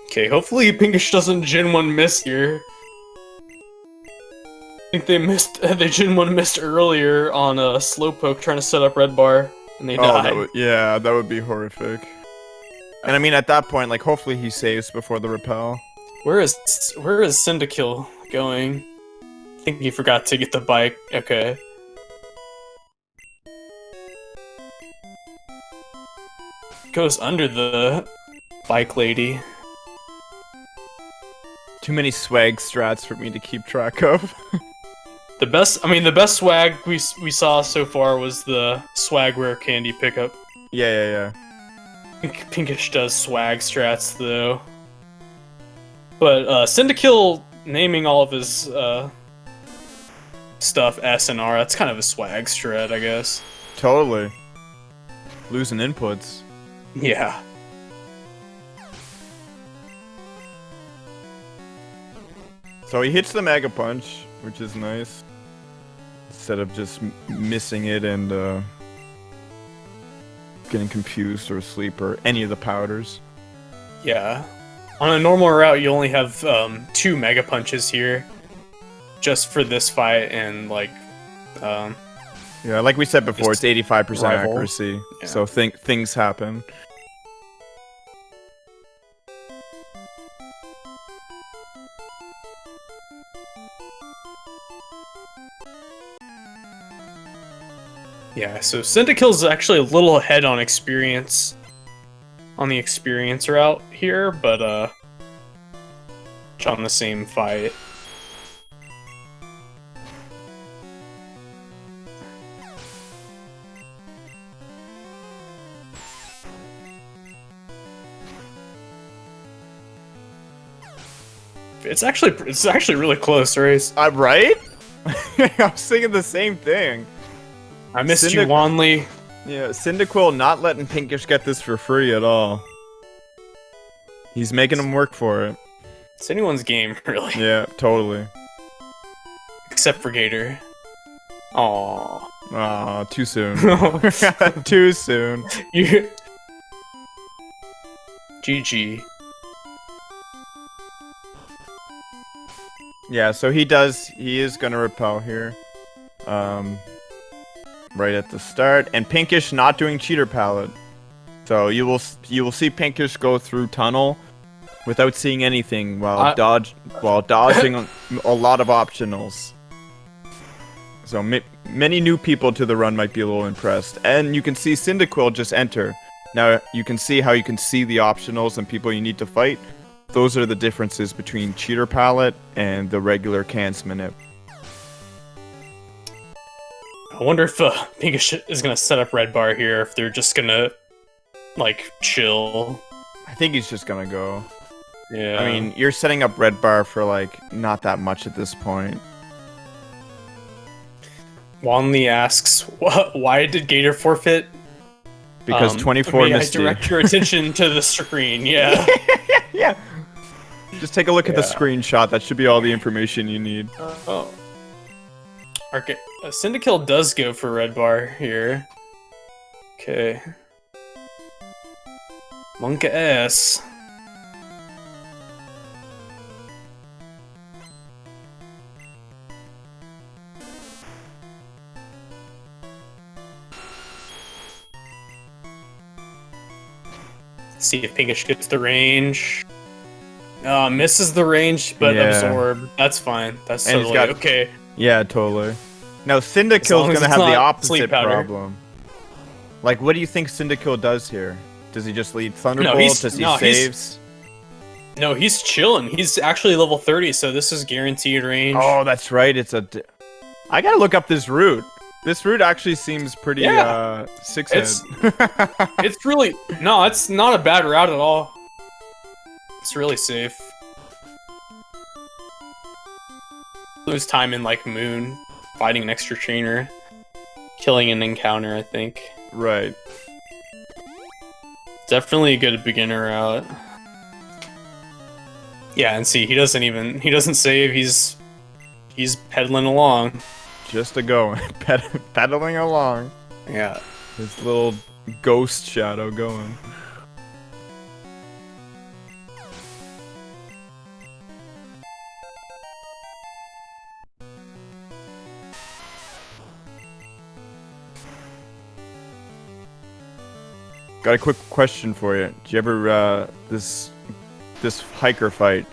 Okay, hopefully Pinkish doesn't Gen 1 miss here. I think they Gen 1 missed earlier on a Slowpoke trying to set up red bar, and they died. That would be horrific. And I mean, at that point, like, hopefully he saves before the repel. Where is CyndaKill going? I think he forgot to get the bike. Okay. Goes under the bike lady. Too many swag strats for me to keep track of. The best swag we saw so far was the swag rare candy pickup. Yeah. Pinkish does swag strats though. But CyndaKill naming all of his stuff S and R, that's kind of a swag strat, I guess. Totally. Losing inputs. Yeah. So he hits the Mega Punch, which is nice. Instead of just missing it and getting confused or asleep or any of the powders. Yeah. On a normal route, you only have 2 Mega Punches here. Just for this fight and, like... yeah, like we said before, it's 85% rival. accuracy. Yeah. So things happen. Yeah, so CyndaKill's actually a little ahead on experience. On the experience route here, but on the same fight. It's actually really close, race. Right? I was thinking the same thing. I missed you, Wanley. Yeah, CyndaKill not letting Pinkish get this for free at all. He's making him work for it. It's anyone's game, really. Yeah, totally. Except for Gator. Aww. Aw, too soon. Too soon. You... GG. Yeah, so he is gonna repel here. Right at the start, and Pinkish not doing cheater palette. So you will see Pinkish go through tunnel without seeing anything while dodging a lot of optionals. So many new people to the run might be a little impressed. And you can see CyndaKill just enter. Now you can see how you can see the optionals and people you need to fight. Those are the differences between cheater palette and the regular cans minute. I wonder if Pinkish is gonna set up red bar here, if they're just gonna, like, chill. I think he's just gonna go. Yeah. I mean, you're setting up red bar for, like, not that much at this point. Wanley asks, why did Gator forfeit? Because 24 may missed I direct your attention to the screen, yeah. Yeah. Just take a look at the screenshot. That should be all the information you need. Oh. Okay, CyndaKill does go for red bar here. Okay. Monka S. See if Pinkish gets the range. Misses the range, but Yeah. absorb. That's fine. That's And he's totally got- okay. Yeah, totally. Now CyndaKill's long as gonna it's have the not opposite sleep powder. problem. Like, what do you think CyndaKill does here? Does he just lead Thunderbolt? he's- Does he no, he's- saves? No, he's chilling. He's actually level 30, so this is guaranteed range. Oh, that's right. I gotta look up this route. This route actually seems pretty Yeah. six-head. It's really no, it's not a bad route at all. It's really safe. Lose time in like Moon, fighting an extra trainer, killing an encounter. I think Right. definitely a good beginner route. Yeah, and see, he doesn't save. He's pedaling along. Just a going, pedaling along. Yeah. This little ghost shadow going. Got a quick question for you. Did you ever this hiker fight?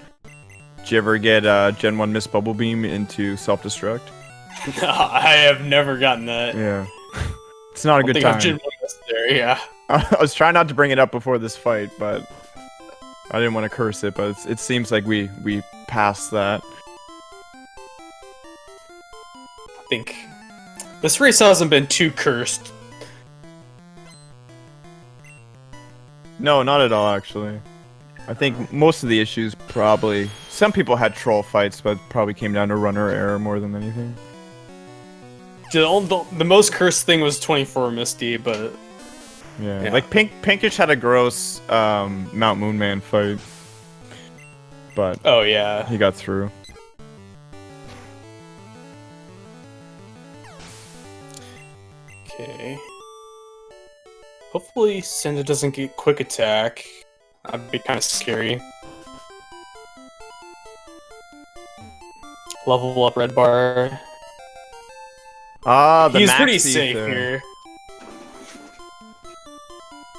Did you ever get Gen 1 Miss Bubble Beam into self-destruct? I have never gotten that. Yeah. It's not a good time. There, yeah. I was trying not to bring it up before this fight, but I didn't want to curse it, but it seems like we passed that. I think this race hasn't been too cursed. No, not at all, actually. I think most of the issues probably... Some people had troll fights, but probably came down to runner error more than anything. The most cursed thing was 24 Misty, but... Yeah. Like, Pinkish had a gross Mount Moonman fight. But... Oh, yeah. He got through. Okay. Hopefully Cinda doesn't get quick attack. That'd be kind of scary. Level up red bar. Ah, the He's Max pretty safe Ether. here.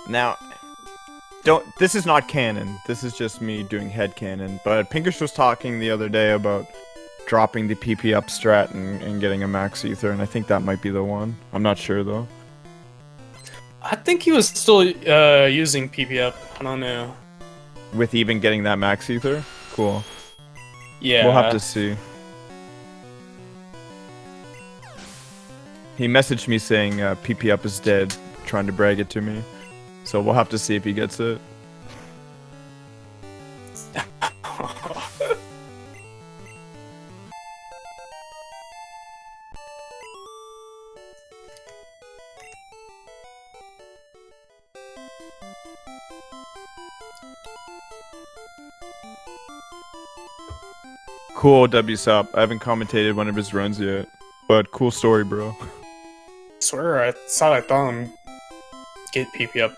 Now, this is not canon. This is just me doing head canon. But Pinkish was talking the other day about dropping the PP up strat and getting a Max Ether, and I think that might be the one. I'm not sure though. I think he was still using PP up. I don't know. With even getting that Max Ether? Cool. Yeah. We'll have to see. He messaged me saying PP up is dead, trying to brag it to me. So we'll have to see if he gets it. Cool, W-Sop. I haven't commentated one of his runs yet. But cool story, bro. Swear, I thought him get PP up.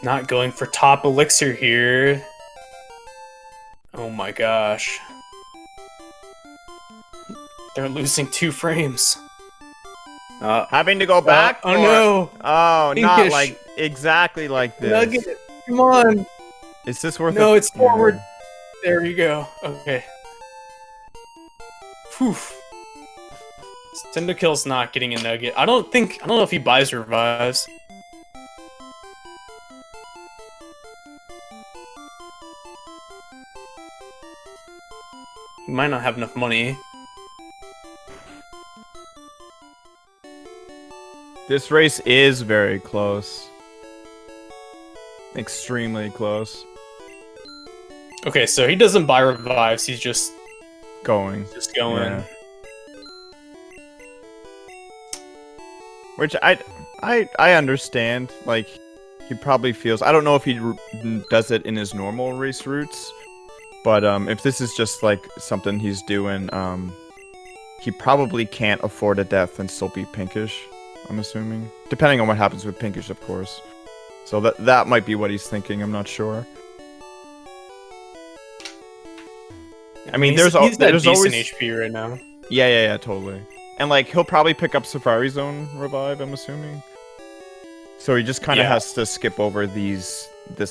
Not going for top elixir here. Oh my gosh. They're losing 2 frames. Having to go back? Oh no! Oh, not Pinkish. like exactly like this. Nugget, come on! Is this worth it? No, it's forward. Yeah. There you go. Okay. Whew. CyndaKill's not getting a nugget. I don't know if he buys revives. He might not have enough money. This race is very close. Extremely close. Okay, so he doesn't buy revives, he's just Going. going. Yeah. Which I understand. Like, he probably feels... I don't know if he does it in his normal race routes. But if this is just, like, something he's doing, he probably can't afford a death and still beat Pinkish, I'm assuming. Depending on what happens with Pinkish, of course. So that might be what he's thinking, I'm not sure. I mean, he's there's decent always... HP right now. Yeah, totally. And, like, he'll probably pick up Safari Zone Revive, I'm assuming. So he just kind of Yeah. has to skip over this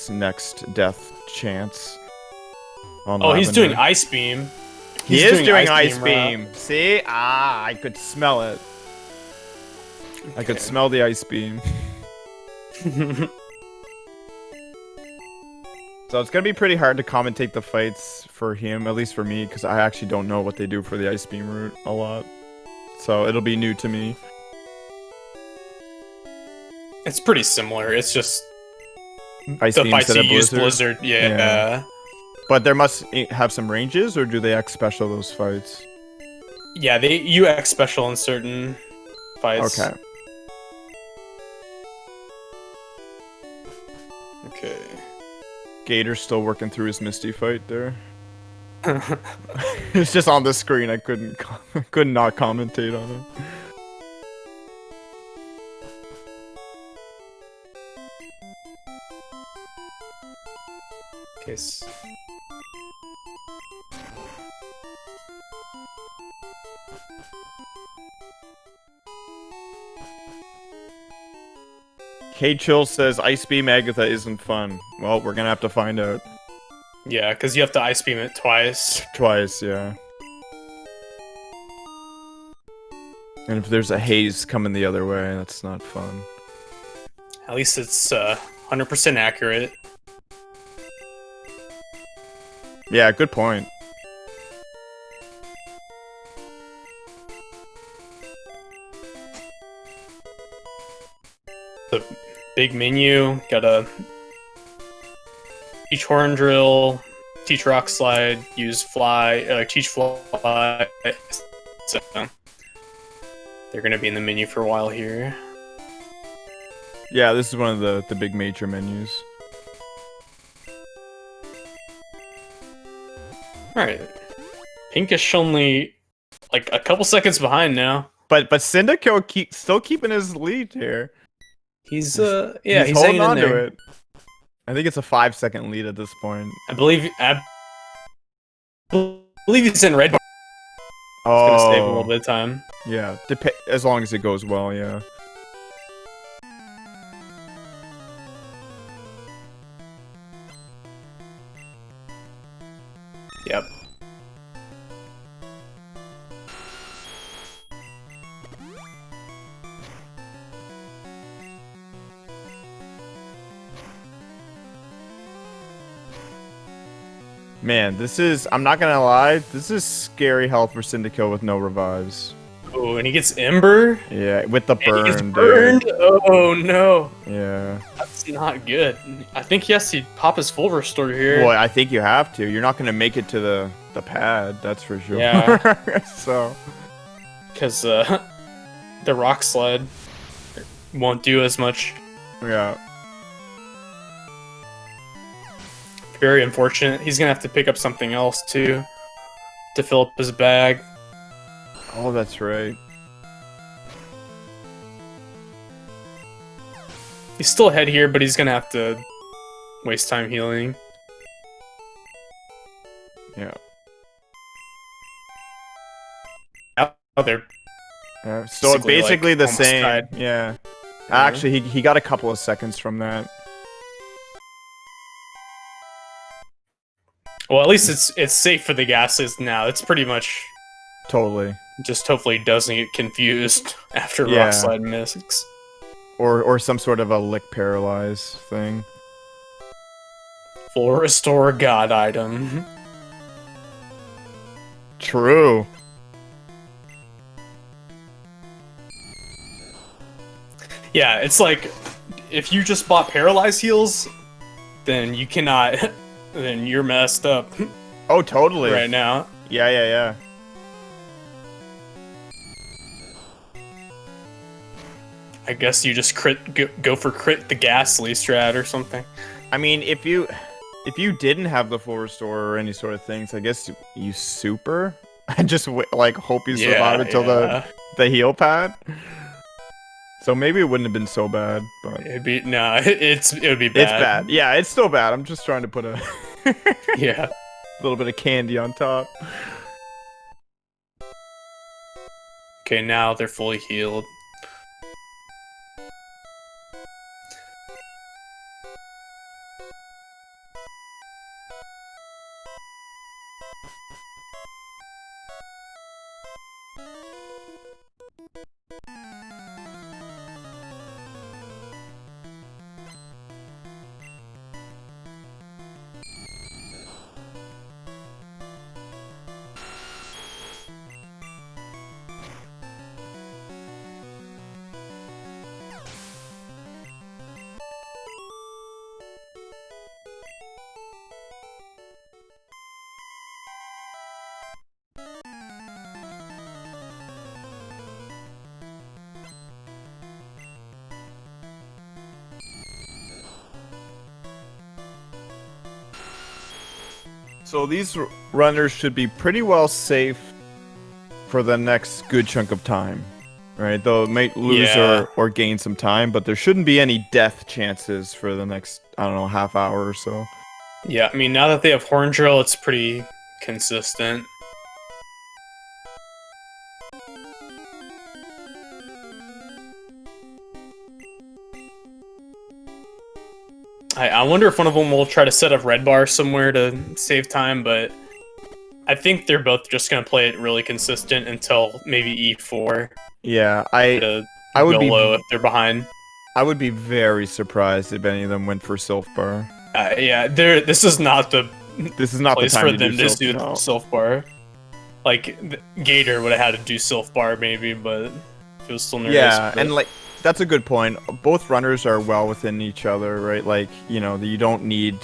next death chance. On Oh, he's doing Lavender. Ice Beam. He is doing Ice right? Beam. See? Ah, I could smell it. I could smell the Ice Beam. So it's gonna be pretty hard to commentate the fights for him, at least for me, because I actually don't know what they do for the Ice Beam route a lot. So it'll be new to me. It's pretty similar. It's just Ice the Beam fights instead you of use Blizzard. Blizzard. Yeah. But there must have some ranges, or do they X special those fights? Yeah, you X special in certain fights. Okay. Okay. Gator's still working through his Misty fight there. It's just on the screen. I could not commentate on it. Okay. K-Chill says Ice Beam Agatha isn't fun. Well, we're gonna have to find out. Yeah, because you have to Ice Beam it twice. Twice, yeah. And if there's a haze coming the other way, that's not fun. At least it's 100% accurate. Yeah, good point. The big menu, gotta teach Horn Drill, teach Rock Slide, use Fly, teach Fly. So they're gonna be in the menu for a while here. Yeah, this is one of the big major menus. Alright. Pinkish only like a couple seconds behind now. But CyndaKill still keeping his lead here. He's he's he's holding hanging on in to there. it. I think it's a 5-second lead at this point. I believe he's in red. It's Oh, gonna save a little bit of time. Yeah, as long as it goes well, yeah. Yep. Man, this is, I'm not gonna lie, this is scary health for CyndaKill with no revives. Oh, and he gets Ember? Yeah, with the And he gets burn, burned? dude. Oh no. Yeah. That's not good. I think he has to pop his full restore here. Boy, I think you have to. You're not gonna make it to the pad, that's for sure. Yeah. So. Because the Rock Slide won't do as much. Yeah. Very unfortunate. He's gonna have to pick up something else too to fill up his bag. Oh, that's right. He's still ahead here, but he's gonna have to waste time healing. Yeah. Oh, they're So basically like, the almost same. tied. Yeah. Actually, he got a couple of seconds from that. Well, at least it's safe for the gases now. It's pretty much Totally. just hopefully doesn't get confused after Yeah. Rock Slide misses. Or some sort of a lick paralyze thing. Full restore god item. True. Yeah, it's like if you just bought paralyze heals, then you cannot. Then you're messed up Oh, totally. right now. Yeah, yeah, yeah. I guess you just go for crit the ghastly strat or something. I mean, if you didn't have the full restore or any sort of things, I guess you super and just like hope you survive until the heal pad. So maybe it wouldn't have been so bad, but It'd be it would be bad. it's bad. Yeah, it's still bad. I'm just trying to put a Yeah. little bit of candy on top. Okay, now they're fully healed. So these runners should be pretty well safe for the next good chunk of time, right? They might lose or gain some time, but there shouldn't be any death chances for the next, I don't know, half hour or so. Yeah, I mean, now that they have Horn Drill, it's pretty consistent. I wonder if one of them will try to set up Red Bar somewhere to save time, but I think they're both just going to play it really consistent until maybe E4. Yeah, I would be low if they're behind. I would be very surprised if any of them went for Sylph Bar. Yeah, this is not the place the time for them to do Sylph Bar. Like Gator would have had to do Sylph Bar maybe, but it was still nervous. Yeah, and like that's a good point. Both runners are well within each other, right? Like, you know, you don't need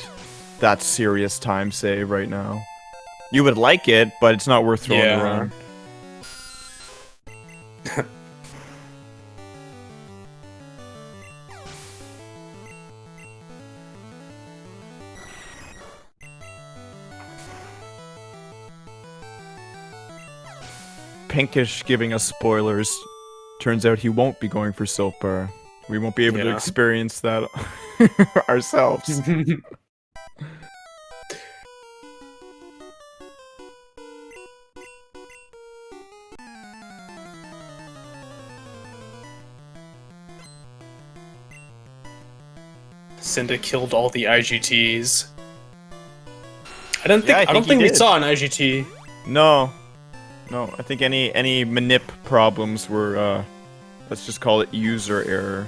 that serious time save right now. You would like it, but it's not worth throwing around. Pinkish giving us spoilers. Turns out he won't be going for Sylph Bar. We won't be able to experience that ourselves. Cinda killed all the IGTs. I don't think we saw an IGT. No, I think any manip problems were, let's just call it user error.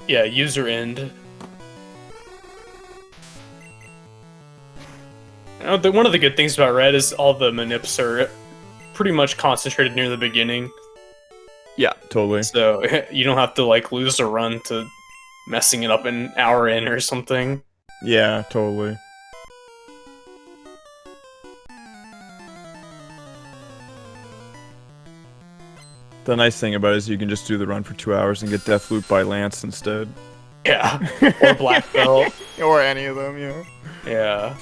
Yeah, user end. One of the good things about Red is all the manips are pretty much concentrated near the beginning. Yeah, totally. So you don't have to like lose a run to messing it up an hour in or something. Yeah, totally. The nice thing about it is you can just do the run for 2 hours and get death loop by Lance instead. Yeah, or Black Belt. Or any of them, yeah. Yeah.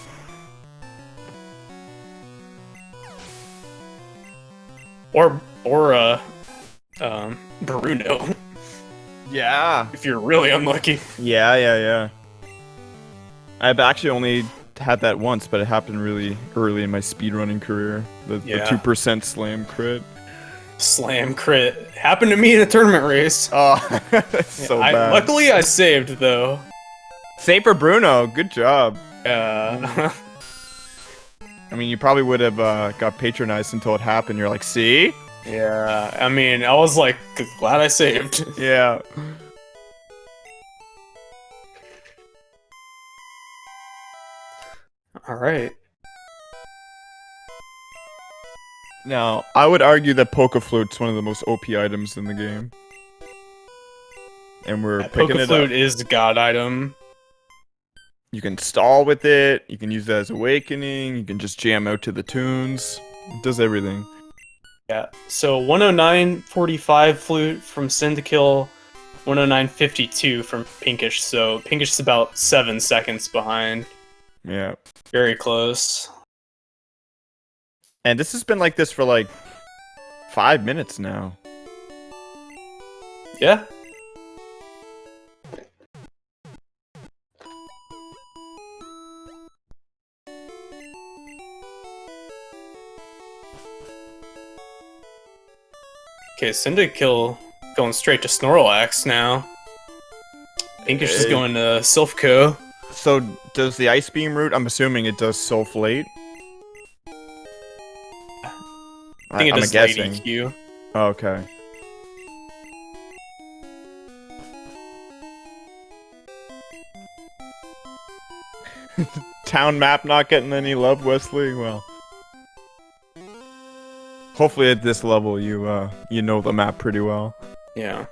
Or Bruno. Yeah. If you're really unlucky. Yeah. I've actually only had that once, but it happened really early in my speedrunning career. The 2% slam crit. Slam crit. Happened to me in a tournament race. Oh, that's so bad. Luckily, I saved, though. Save for Bruno. Good job. I mean, you probably would have got patronized until it happened. You're like, see? Yeah, I mean, I was like, glad I saved. Yeah. Alright. Now, I would argue that Polka Float's one of the most OP items in the game. And we're picking Polka it Float up. is the god item. You can stall with it, you can use that as Awakening, you can just jam out to the tunes. It does everything. Yeah, so 109.45 flute from CyndaKill, 109.52 from Pinkish, so Pinkish is about 7 seconds behind. Yeah. Very close. And this has been like this for like 5 minutes now. Yeah. Okay, CyndaKill going straight to Snorlax now. Pinkish is going to Sylphco. So, does the Ice Beam route, I'm assuming it does Sylph late? I think it does late EQ. Oh, okay. Town map not getting any love, Wesley. Well, hopefully at this level you you know the map pretty well. Yeah.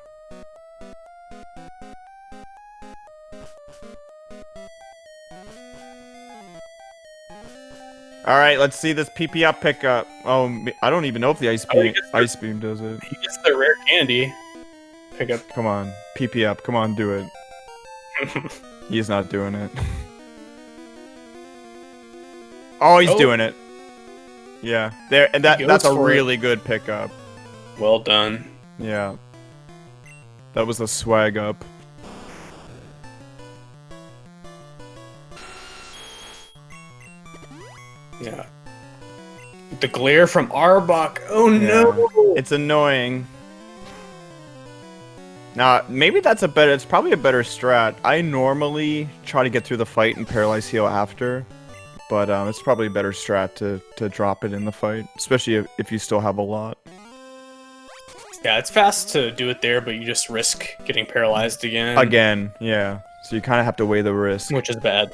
All right, let's see this PP up pickup. Oh, I don't even know if the ice beam does it. He gets the rare candy. Pick up. Come on, PP up. Come on, do it. He's not doing it. Oh, he's doing it. Yeah, there, and that's a really good pickup. Well done. Yeah, that was a swag up. Yeah. The glare from Arbok. Oh no! It's annoying. Now, maybe that's it's probably a better strat. I normally try to get through the fight and paralyze heal after, but it's probably a better strat to drop it in the fight, especially if you still have a lot. Yeah, it's fast to do it there, but you just risk getting paralyzed again. Again, yeah. So you kind of have to weigh the risk. Which is bad.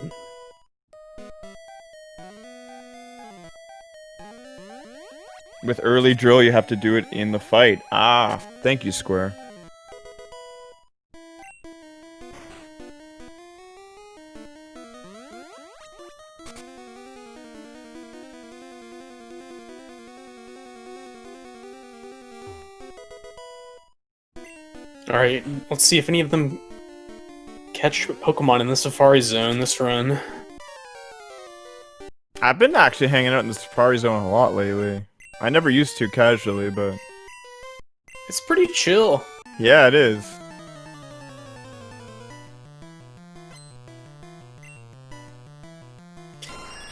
With early drill, you have to do it in the fight. Ah, thank you, Square. Alright, let's see if any of them catch Pokemon in the Safari Zone this run. I've been actually hanging out in the Safari Zone a lot lately. I never used to casually, but... It's pretty chill. Yeah, it is.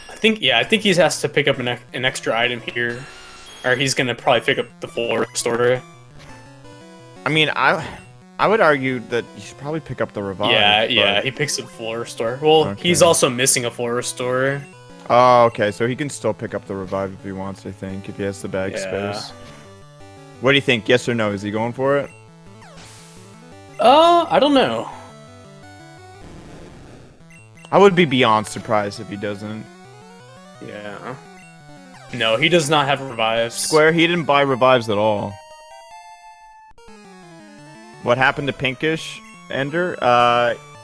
I think he has to pick up an extra item here. Or he's gonna probably pick up the full restorer. I mean, I would argue that you should probably pick up the revive. Yeah, he picks up full restore. Well, Okay. he's also missing a full restorer. Oh, okay, so he can still pick up the revive if he wants, I think, if he has the bag space. What do you think? Yes or no? Is he going for it? I don't know. I would be beyond surprised if he doesn't. Yeah. No, he does not have revives. Square, he didn't buy revives at all. What happened to Pinkish, Ender?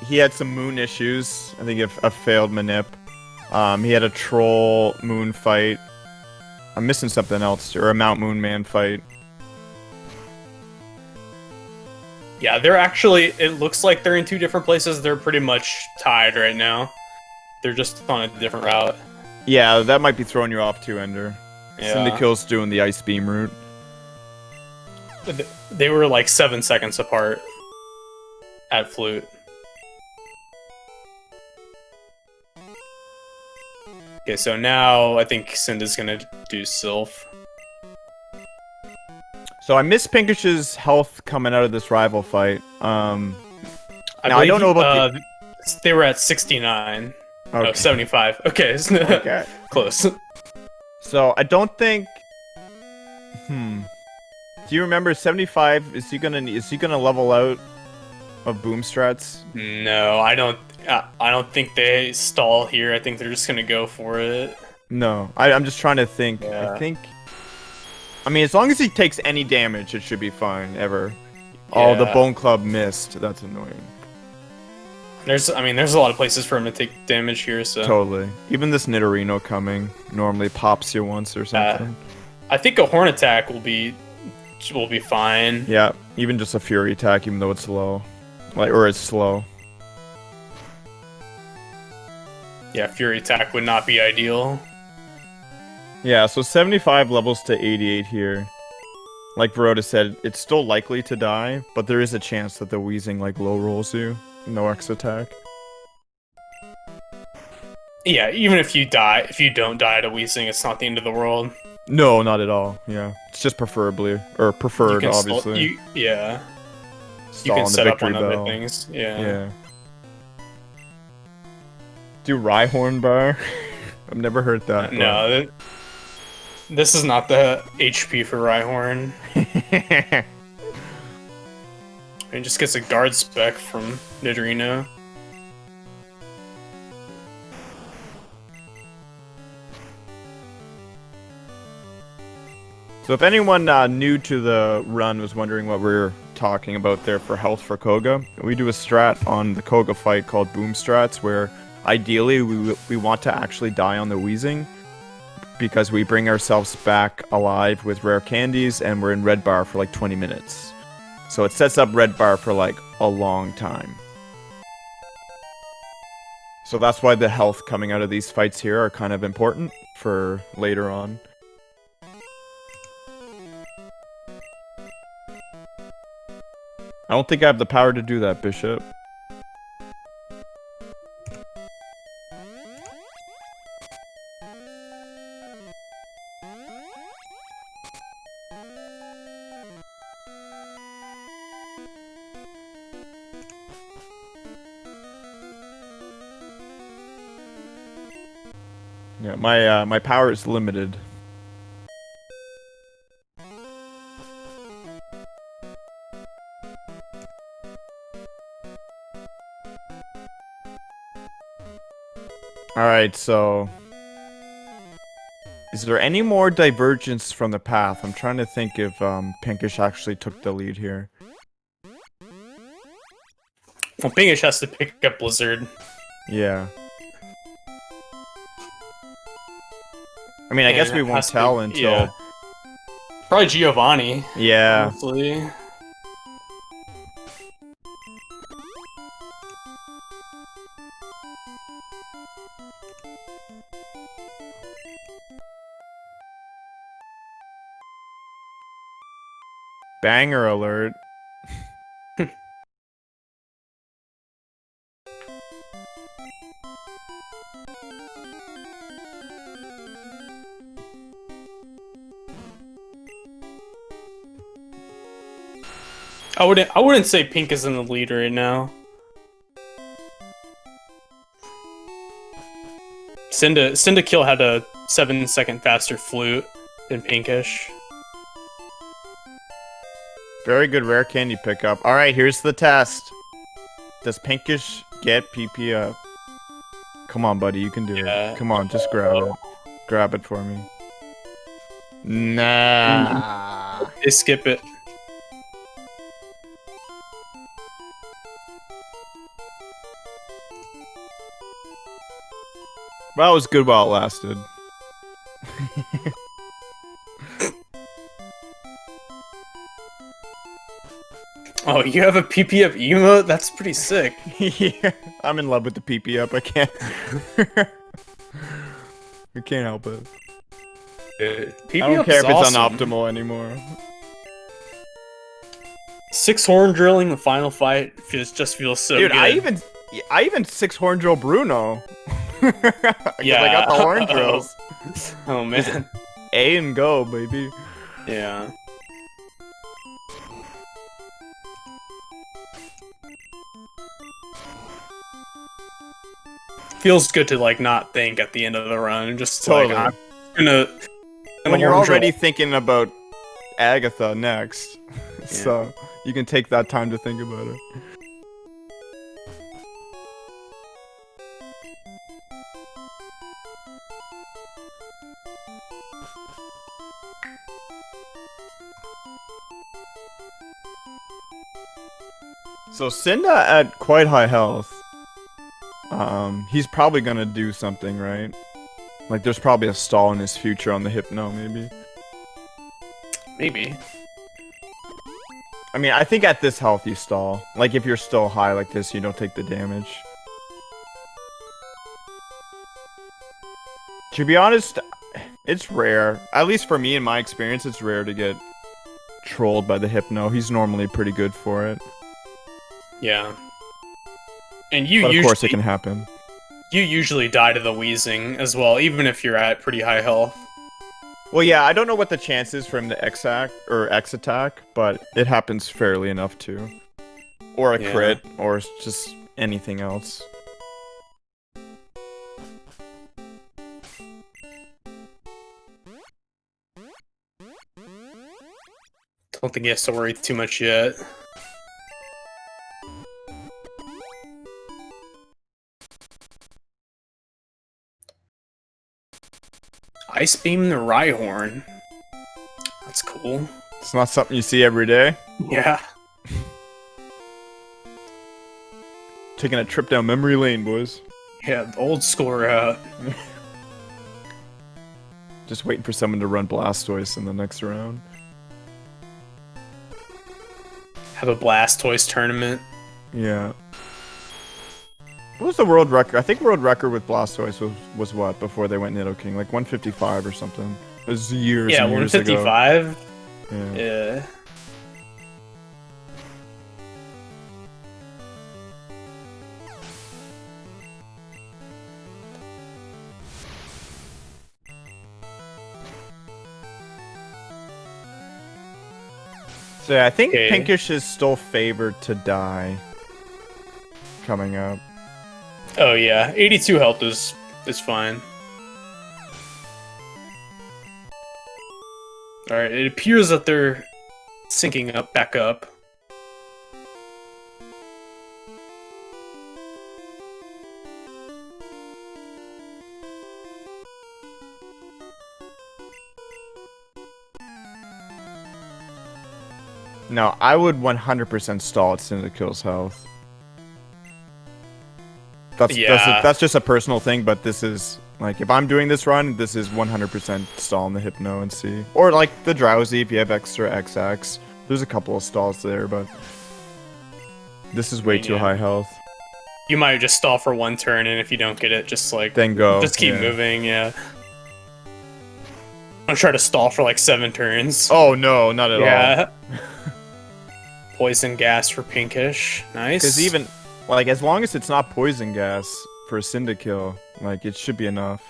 He had some moon issues. I think a failed manip. He had a troll moon fight. I'm missing something else, or a Mount Moon Man fight. Yeah, they're actually, it looks like they're in two different places. They're pretty much tied right now. They're just on a different route. Yeah, that might be throwing you off too, Ender. Yeah. CyndaKill's doing the Ice Beam route. They were like 7 seconds apart at Flute. Okay, so now I think Cinda's gonna do Sylph. So I miss Pinkish's health coming out of this rival fight. I don't know about they were at 69. Okay. No, 75. Okay, Okay. Close. So I don't think. Do you remember 75? Is he gonna level out of boom strats? No, I don't think they stall here. I think they're just gonna go for it. No, I'm just trying to think. Yeah. I mean, as long as he takes any damage, it should be fine. Ever. Oh, the Bone Club missed. That's annoying. There's a lot of places for him to take damage here. So Totally. Even this Nidorino coming normally pops you once or something. I think a Horn attack will be fine. Yeah, even just a Fury attack, even though it's low, or it's slow. Yeah, Fury attack would not be ideal. Yeah, so 75 levels to 88 here. Like Verota said, it's still likely to die, but there is a chance that the Wheezing low rolls you. No X attack. Yeah, even if you don't die to Wheezing, it's not the end of the world. No, not at all. Yeah, it's just preferred, obviously. You Stall can on the set up on victory other bell. things. Yeah. Do Rhyhorn bar? I've never heard that. No, this is not the HP for Rhyhorn. It just gets a guard spec from Nidorino. So if anyone new to the run was wondering what we're talking about there for health for Koga, we do a strat on the Koga fight called boom strats, where ideally we want to actually die on the wheezing, because we bring ourselves back alive with rare candies and we're in red bar for like 20 minutes. So it sets up red bar for like a long time. So that's why the health coming out of these fights here are kind of important for later on. I don't think I have the power to do that, Bishop. Yeah, my power is limited. Alright, so... is there any more divergence from the path? I'm trying to think if Pinkish actually took the lead here. Well, Pinkish has to pick up Blizzard. Yeah. I mean, I guess we won't tell until... Yeah. Probably Giovanni. Yeah. Honestly. Banger alert. I wouldn't say Pink is in the lead right now. CyndaKill had a 7-second faster flute than Pinkish. Very good rare candy pickup. Alright, here's the test. Does Pinkish get PP up? Come on, buddy, you can do it. Come on, just grab it. Grab it for me. Nah. They skip it. Well, it was good while it lasted. Oh, you have a PP up emote? That's pretty sick. Yeah, I'm in love with the PP up. I can't. I can't help it. PP I don't care if it's awesome. unoptimal anymore. 6 horn drilling the final fight just feels so Dude, good. I even 6 horn drill Bruno. Yeah, I got the horn drills. Oh man. A and go, baby. Yeah. Feels good to like not think at the end of the run and just Totally. like I'm gonna when you're horn drill. already thinking about Agatha next, so you can take that time to think about it. So Cinda at quite high health. He's probably gonna do something, right? Like there's probably a stall in his future on the Hypno, maybe. Maybe. I mean, I think at this health you stall. Like if you're still high like this, you don't take the damage. To be honest, it's rare. At least for me, in my experience, it's rare to get trolled by the Hypno. He's normally pretty good for it. Yeah. And But of course it can happen. You usually die to the wheezing as well, even if you're at pretty high health. Well, yeah, I don't know what the chance is for him to X attack, but it happens fairly enough too. Or a crit, or just anything else. Don't think he has to worry too much yet. Ice Beam the Rhyhorn. That's cool. It's not something you see every day. Yeah. Taking a trip down memory lane, boys. Yeah, the old school route. Just waiting for someone to run Blastoise in the next round. Have a Blastoise tournament. Yeah. What was the world record? I think world record with Blastoise was what before they went Nidoking? Like 155 or something. It was years and years ago. 155. Yeah. Yeah. So yeah, I think Okay. Pinkish is still favored to die. Coming up. Oh yeah, 82 health is fine. All right, it appears that they're syncing up back up. No, I would 100% stall at CyndaKill's health. That's just a personal thing, but this is like if I'm doing this run, this is 100% stall in the Hypno and C, or like the Drowsy if you have extra XX. There's a couple of stalls there, but this is way too high health. You might just stall for one turn, and if you don't get it, just like Then go. just keep moving. Yeah. I'm trying to stall for like 7 turns. Oh no, not at all. Yeah. Poison gas for Pinkish. Nice. Because even like as long as it's not poison gas for a CyndaKill, like it should be enough.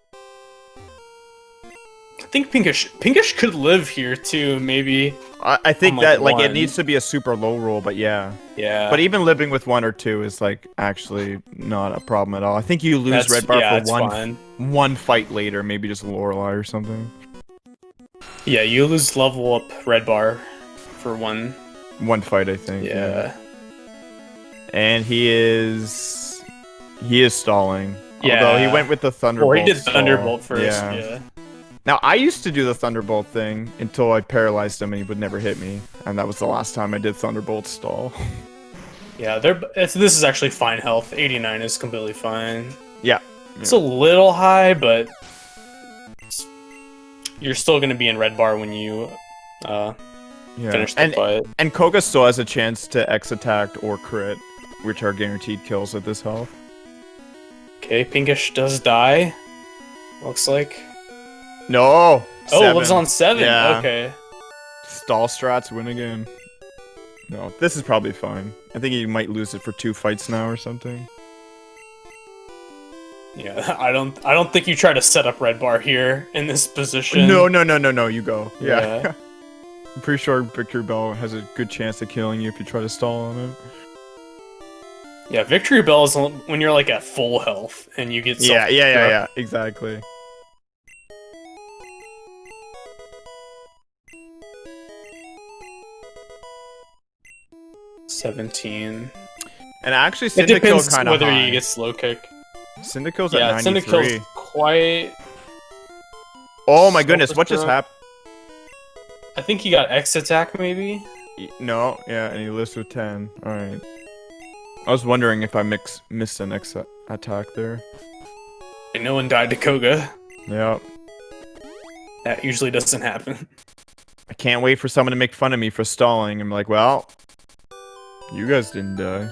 I think Pinkish could live here too, maybe. I think On, that like, like it one. needs to be a super low roll, but yeah. Yeah. But even living with 1 or 2 is like actually not a problem at all. I think you lose That's- red bar yeah, for it's one fine. one fight later, maybe just Lorelei or something. Yeah, you lose level up red bar for one. One fight, I think. Yeah. And he is stalling. Yeah. Although he went with the Thunderbolt. Or he did stall. Thunderbolt first. Yeah. Yeah. Now I used to do the Thunderbolt thing until I paralyzed him and he would never hit me, and that was the last time I did Thunderbolt stall. Yeah, this is actually fine health. 89 is completely fine. Yeah. It's a little high, but you're still going to be in red bar when you finish the fight. And Koga still has a chance to X attack or crit, which are guaranteed kills at this health. Okay, Pinkish does die. Looks like. No! Oh, lives on 7. Yeah. Okay. Stall strats win again. No, this is probably fine. I think he might lose it for 2 fights now or something. Yeah, I don't think you try to set up red bar here in this position. No, you go. Yeah. Yeah. I'm pretty sure Victory Bell has a good chance of killing you if you try to stall on it. Yeah, Victory Bell is when you're like at full health and you get Yeah, exactly. $17. And actually, It depends CyndaKill kind of whether high. you get slow kick. CyndaKill's Yeah, at 93. CyndaKill's quite. Oh my goodness, what just happened? I think he got X attack maybe. No, yeah, and he lives with 10. Alright. I was wondering if I missed an X attack there. And no one died to Koga. Yeah. That usually doesn't happen. I can't wait for someone to make fun of me for stalling. I'm like, well, you guys didn't die.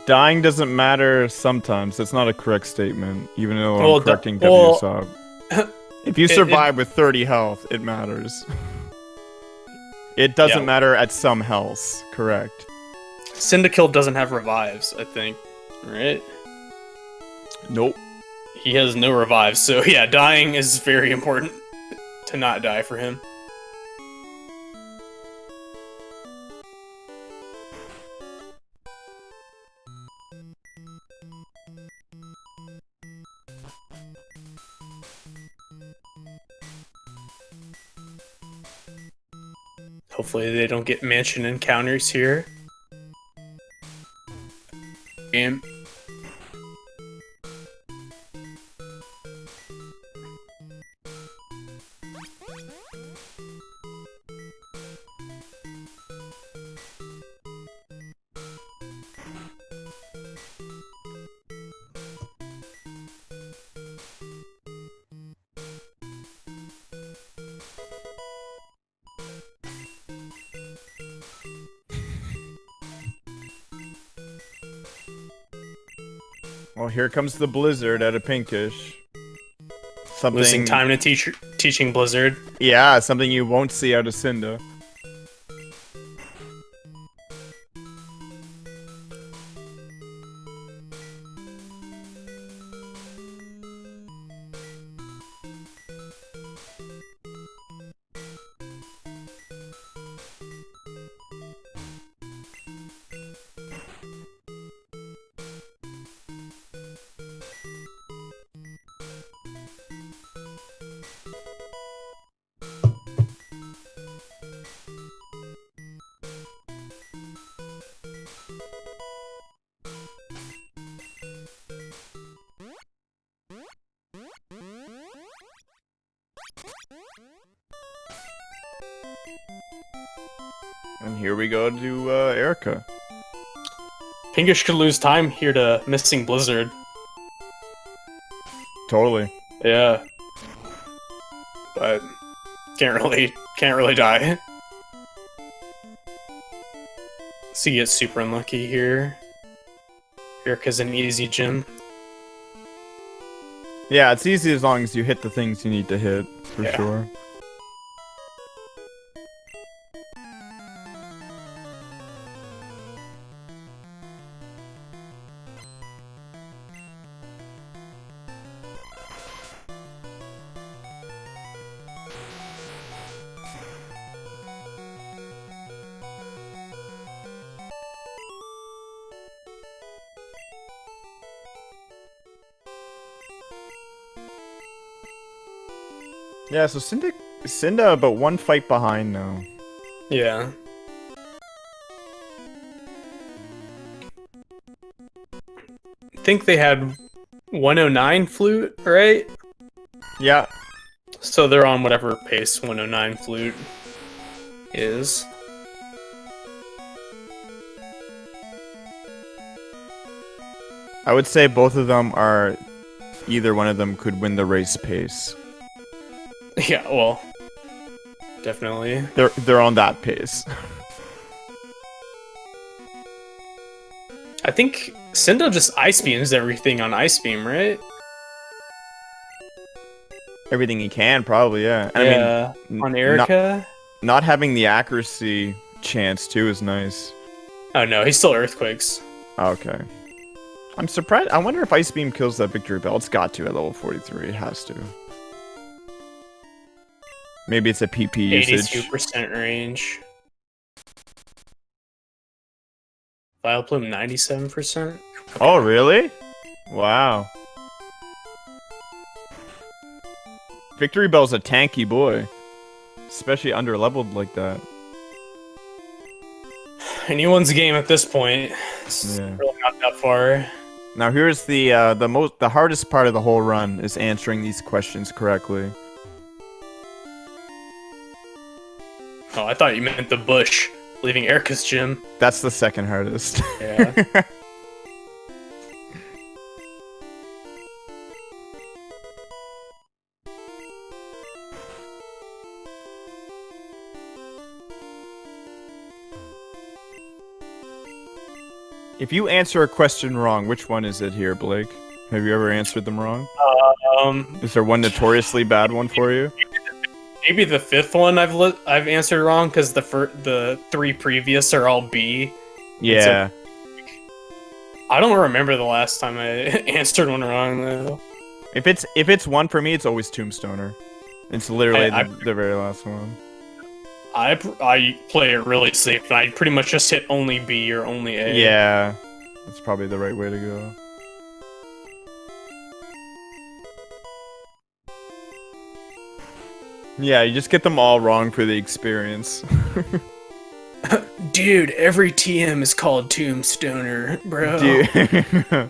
Dying doesn't matter sometimes. That's not a correct statement, even though I'm correcting WSOP. If you survive with 30 health, it matters. It doesn't matter at some health, correct. CyndaKill doesn't have revives, I think. Right? Nope. He has no revives, so yeah, dying is very important to not die for him. Hopefully they don't get mansion encounters here. And Well, here comes the blizzard at a pinkish. Something. losing time to teaching Blizzard. Yeah, something you won't see out of Cinda. And here we go to Erica. Pinkish could lose time here to missing Blizzard. Totally. Yeah. But can't really die. So you get super unlucky here. Erica's an easy gym. Yeah, it's easy as long as you hit the things you need to hit, for sure. Yeah, so Cinda about one fight behind now. Yeah. I think they had 109 flute, right? Yeah. So they're on whatever pace 109 flute is. I would say both of them are... Either one of them could win the race pace. Yeah, well, definitely. They're on that pace. I think Cinda just ice beams everything on ice beam, right? Everything he can, probably, yeah. And Yeah, I mean, on Erica. Not having the accuracy chance too is nice. Oh no, he's still earthquakes. Okay. I'm surprised. I wonder if Ice Beam kills that victory bell. It's got to at level 43. It has to. Maybe it's a PP usage. 82% range. Vile Plume 97%. Okay. Oh, really? Wow. Victory Bell's a tanky boy. Especially under-leveled like that. Anyone's game at this point. It's really not that far. Now here's the hardest part of the whole run is answering these questions correctly. Oh, I thought you meant the bush, leaving Erica's gym. That's the second hardest. Yeah. If you answer a question wrong, which one is it here, Blake? Have you ever answered them wrong? Is there one notoriously bad one for you? Maybe the fifth one I've answered wrong because the three previous are all B. Yeah. I don't remember the last time I answered one wrong though. If it's one for me, it's always Tombstoner. It's literally the very last one. I play it really safe, and I pretty much just hit only B or only A. Yeah, that's probably the right way to go. Yeah, you just get them all wrong for the experience. Dude, every TM is called Tombstoner, bro. Dude.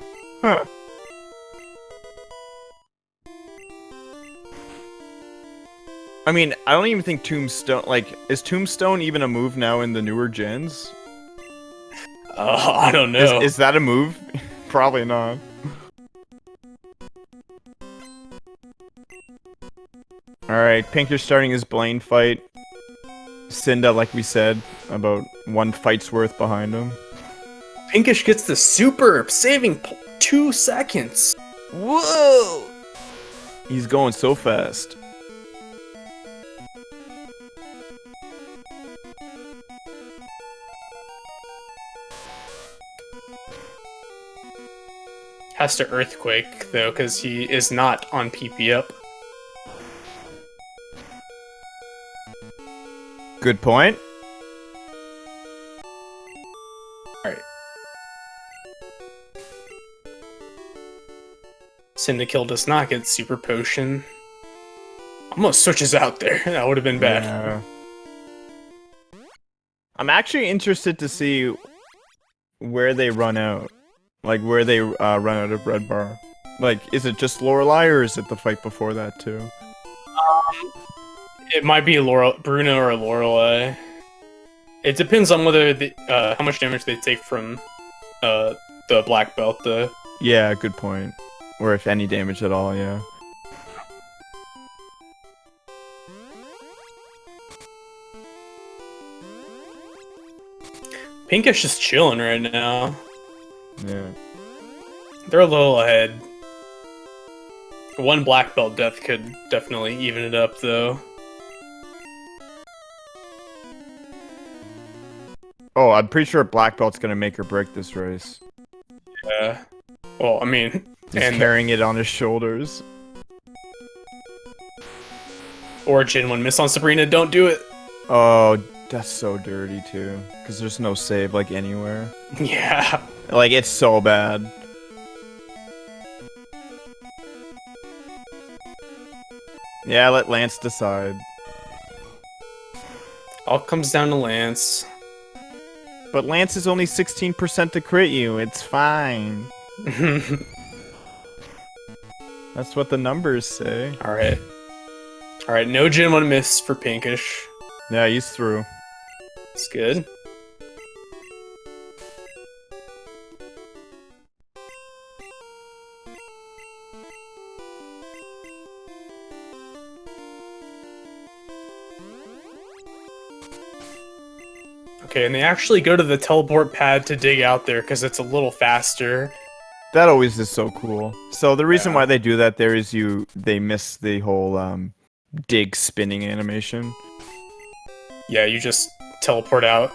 I mean, I don't even think Tombstone, like, is Tombstone even a move now in the newer gens? I don't know. Is that a move? Probably not. Alright, Pinkish starting his Blaine fight. Cinda, like we said, about 1 fight's worth behind him. Pinkish gets the super, saving 2 seconds. Whoa! He's going so fast. Has to Earthquake, though, because he is not on PP up. Good point. Alright. CyndaKill does not get Super Potion. Almost switches out there. That would have been bad. Yeah. I'm actually interested to see where they run out. Like, where they run out of Red Bar. Like, is it just Lorelei, or is it the fight before that, too? It might be Bruno or Lorelei. It depends on whether how much damage they take from the black belt, though. Yeah, good point. Or if any damage at all, yeah. Pinkish is chilling right now. Yeah. They're a little ahead. 1 black belt death could definitely even it up, though. Oh, I'm pretty sure Black Belt's gonna make or break this race. Yeah. Well, I mean... He's carrying it on his shoulders. Origin, when miss on Sabrina, don't do it! Oh, that's so dirty, too. Because there's no save, like, anywhere. Yeah. Like, it's so bad. Yeah, let Lance decide. All comes down to Lance. But Lance is only 16% to crit you. It's fine. That's what the numbers say. Alright. Alright, no Gen 1 miss for Pinkish. Yeah, he's through. It's good. Okay, and they actually go to the teleport pad to dig out there because it's a little faster. That always is so cool. So the reason why they do that there is they miss the whole dig spinning animation. Yeah, you just teleport out.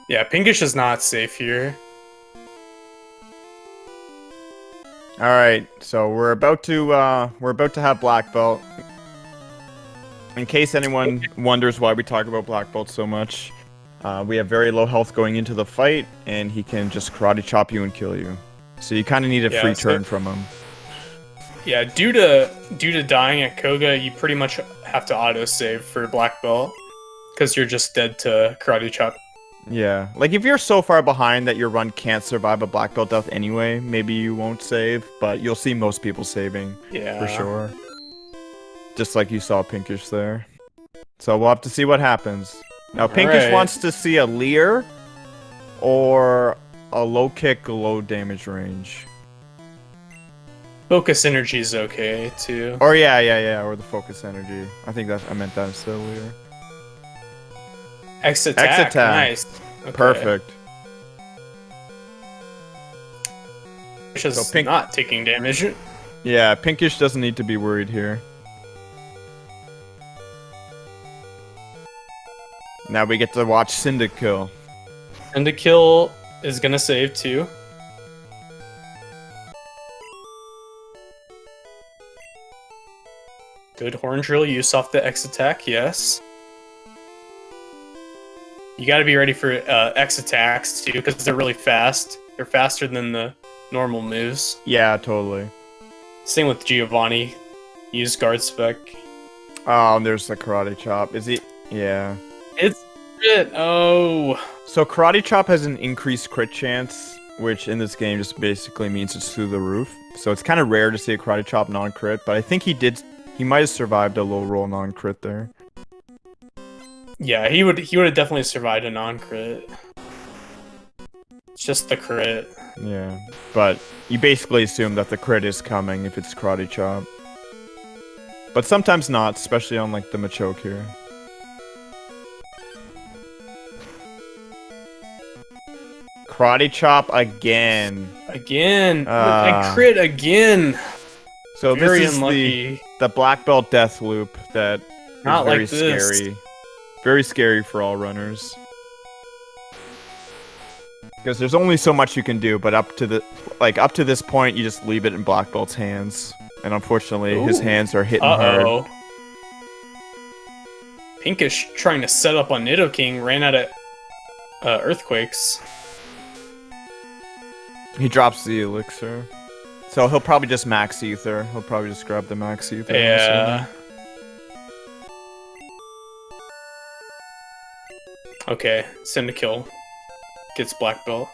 Yeah, Pinkish is not safe here. All right, so we're about to have black belt. In case anyone wonders why we talk about black belt so much, we have very low health going into the fight, and he can just karate chop you and kill you. So you kind of need a free turn from him. Yeah, due to dying at Koga, you pretty much have to auto save for black belt because you're just dead to karate chop. Yeah, like if you're so far behind that your run can't survive a black belt death anyway, maybe you won't save, but you'll see most people saving. Yeah, for sure. Just like you saw Pinkish there. So we'll have to see what happens. Now Pinkish wants to see a Leer or a low kick, low damage range. Focus energy is okay too. Or yeah, or the focus energy. I think I meant that instead of Leer. X attack. Nice. Okay. Perfect. Pinkish is not taking damage. Yeah, Pinkish doesn't need to be worried here. Now we get to watch CyndaKill. CyndaKill is gonna save too. Good horn drill use off the X attack, yes. You gotta be ready for X attacks too, because they're really fast. They're faster than the normal moves. Yeah, totally. Same with Giovanni. Use guard spec. Oh, and there's the karate chop. Is he? Yeah. It's it. Oh. So karate chop has an increased crit chance, which in this game just basically means it's through the roof. So it's kind of rare to see a karate chop non-crit, but I think he did. He might have survived a low roll non-crit there. Yeah, he would have definitely survived a non-crit. It's just the crit. Yeah, but you basically assume that the crit is coming if it's karate chop. But sometimes not, especially on like the Machoke here. Karate chop again. Again. I crit again. So Very this is unlucky. the black belt death loop that is Not very like this. scary. Very scary for all runners. Because there's only so much you can do, but up to this point, you just leave it in black belt's hands, and unfortunately, his hands are hitting hard. Pinkish trying to set up on Nidoking ran out of earthquakes. He drops the elixir, so he'll probably just max ether. He'll probably just grab the max ether. Yeah. Okay, CyndaKill gets black belt.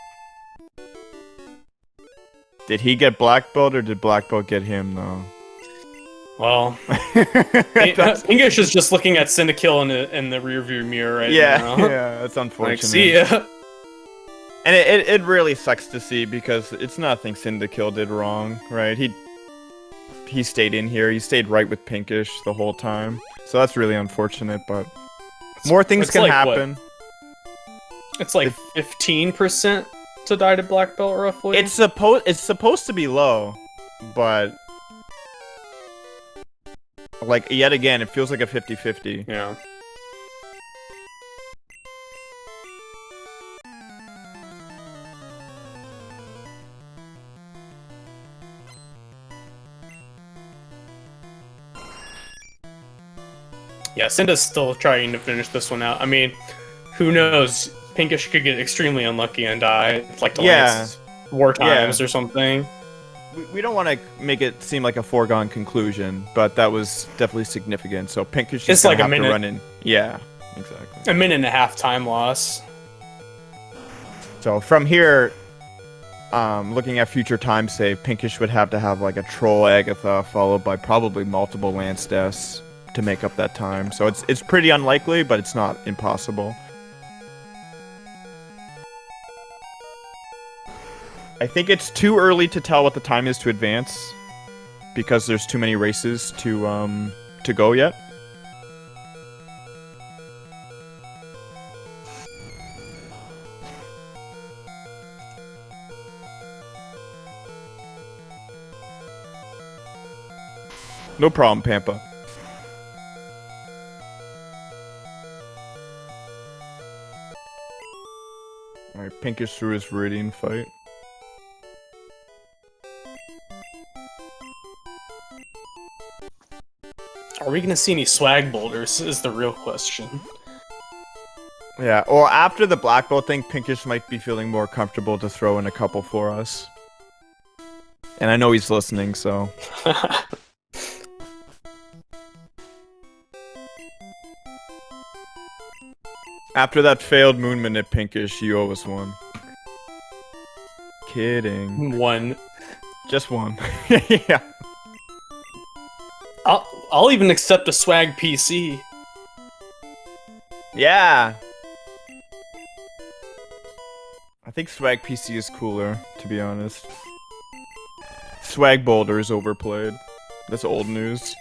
Did he get black belt or did black belt get him though? Well, Pinkish is just looking at CyndaKill in the rearview mirror right now. Yeah, that's unfortunate. Like, see ya. And it really sucks to see because it's nothing CyndaKill did wrong, right? He stayed in here. He stayed right with Pinkish the whole time. So that's really unfortunate, but more things can happen. What? It's like 15% to die to black belt, roughly. It's supposed to be low, but like yet again, it feels like a 50-50. Yeah. Yeah, Cinda's still trying to finish this one out. I mean, who knows? Pinkish could get extremely unlucky and die, like the last war times or something. We don't want to make it seem like a foregone conclusion, but that was definitely significant. So Pinkish is like have to run in. Yeah, exactly. A minute and a half time loss. So from here, looking at future time save, Pinkish would have to have like a Troll Agatha followed by probably multiple Lance deaths to make up that time. So it's pretty unlikely, but it's not impossible. I think it's too early to tell what the time is to advance because there's too many races to go yet. No problem, Pampa. Alright, Pinkish through his Viridian fight. Are we gonna see any swag boulders is the real question. Yeah, or after the black belt thing, Pinkish might be feeling more comfortable to throw in a couple for us. And I know he's listening, so... After that failed Moon Manip Pinkish, you owe us one. Kidding. One. Just one. Yeah. I'll even accept a swag PC. Yeah. I think swag PC is cooler, to be honest. Swag Boulder is overplayed. That's old news.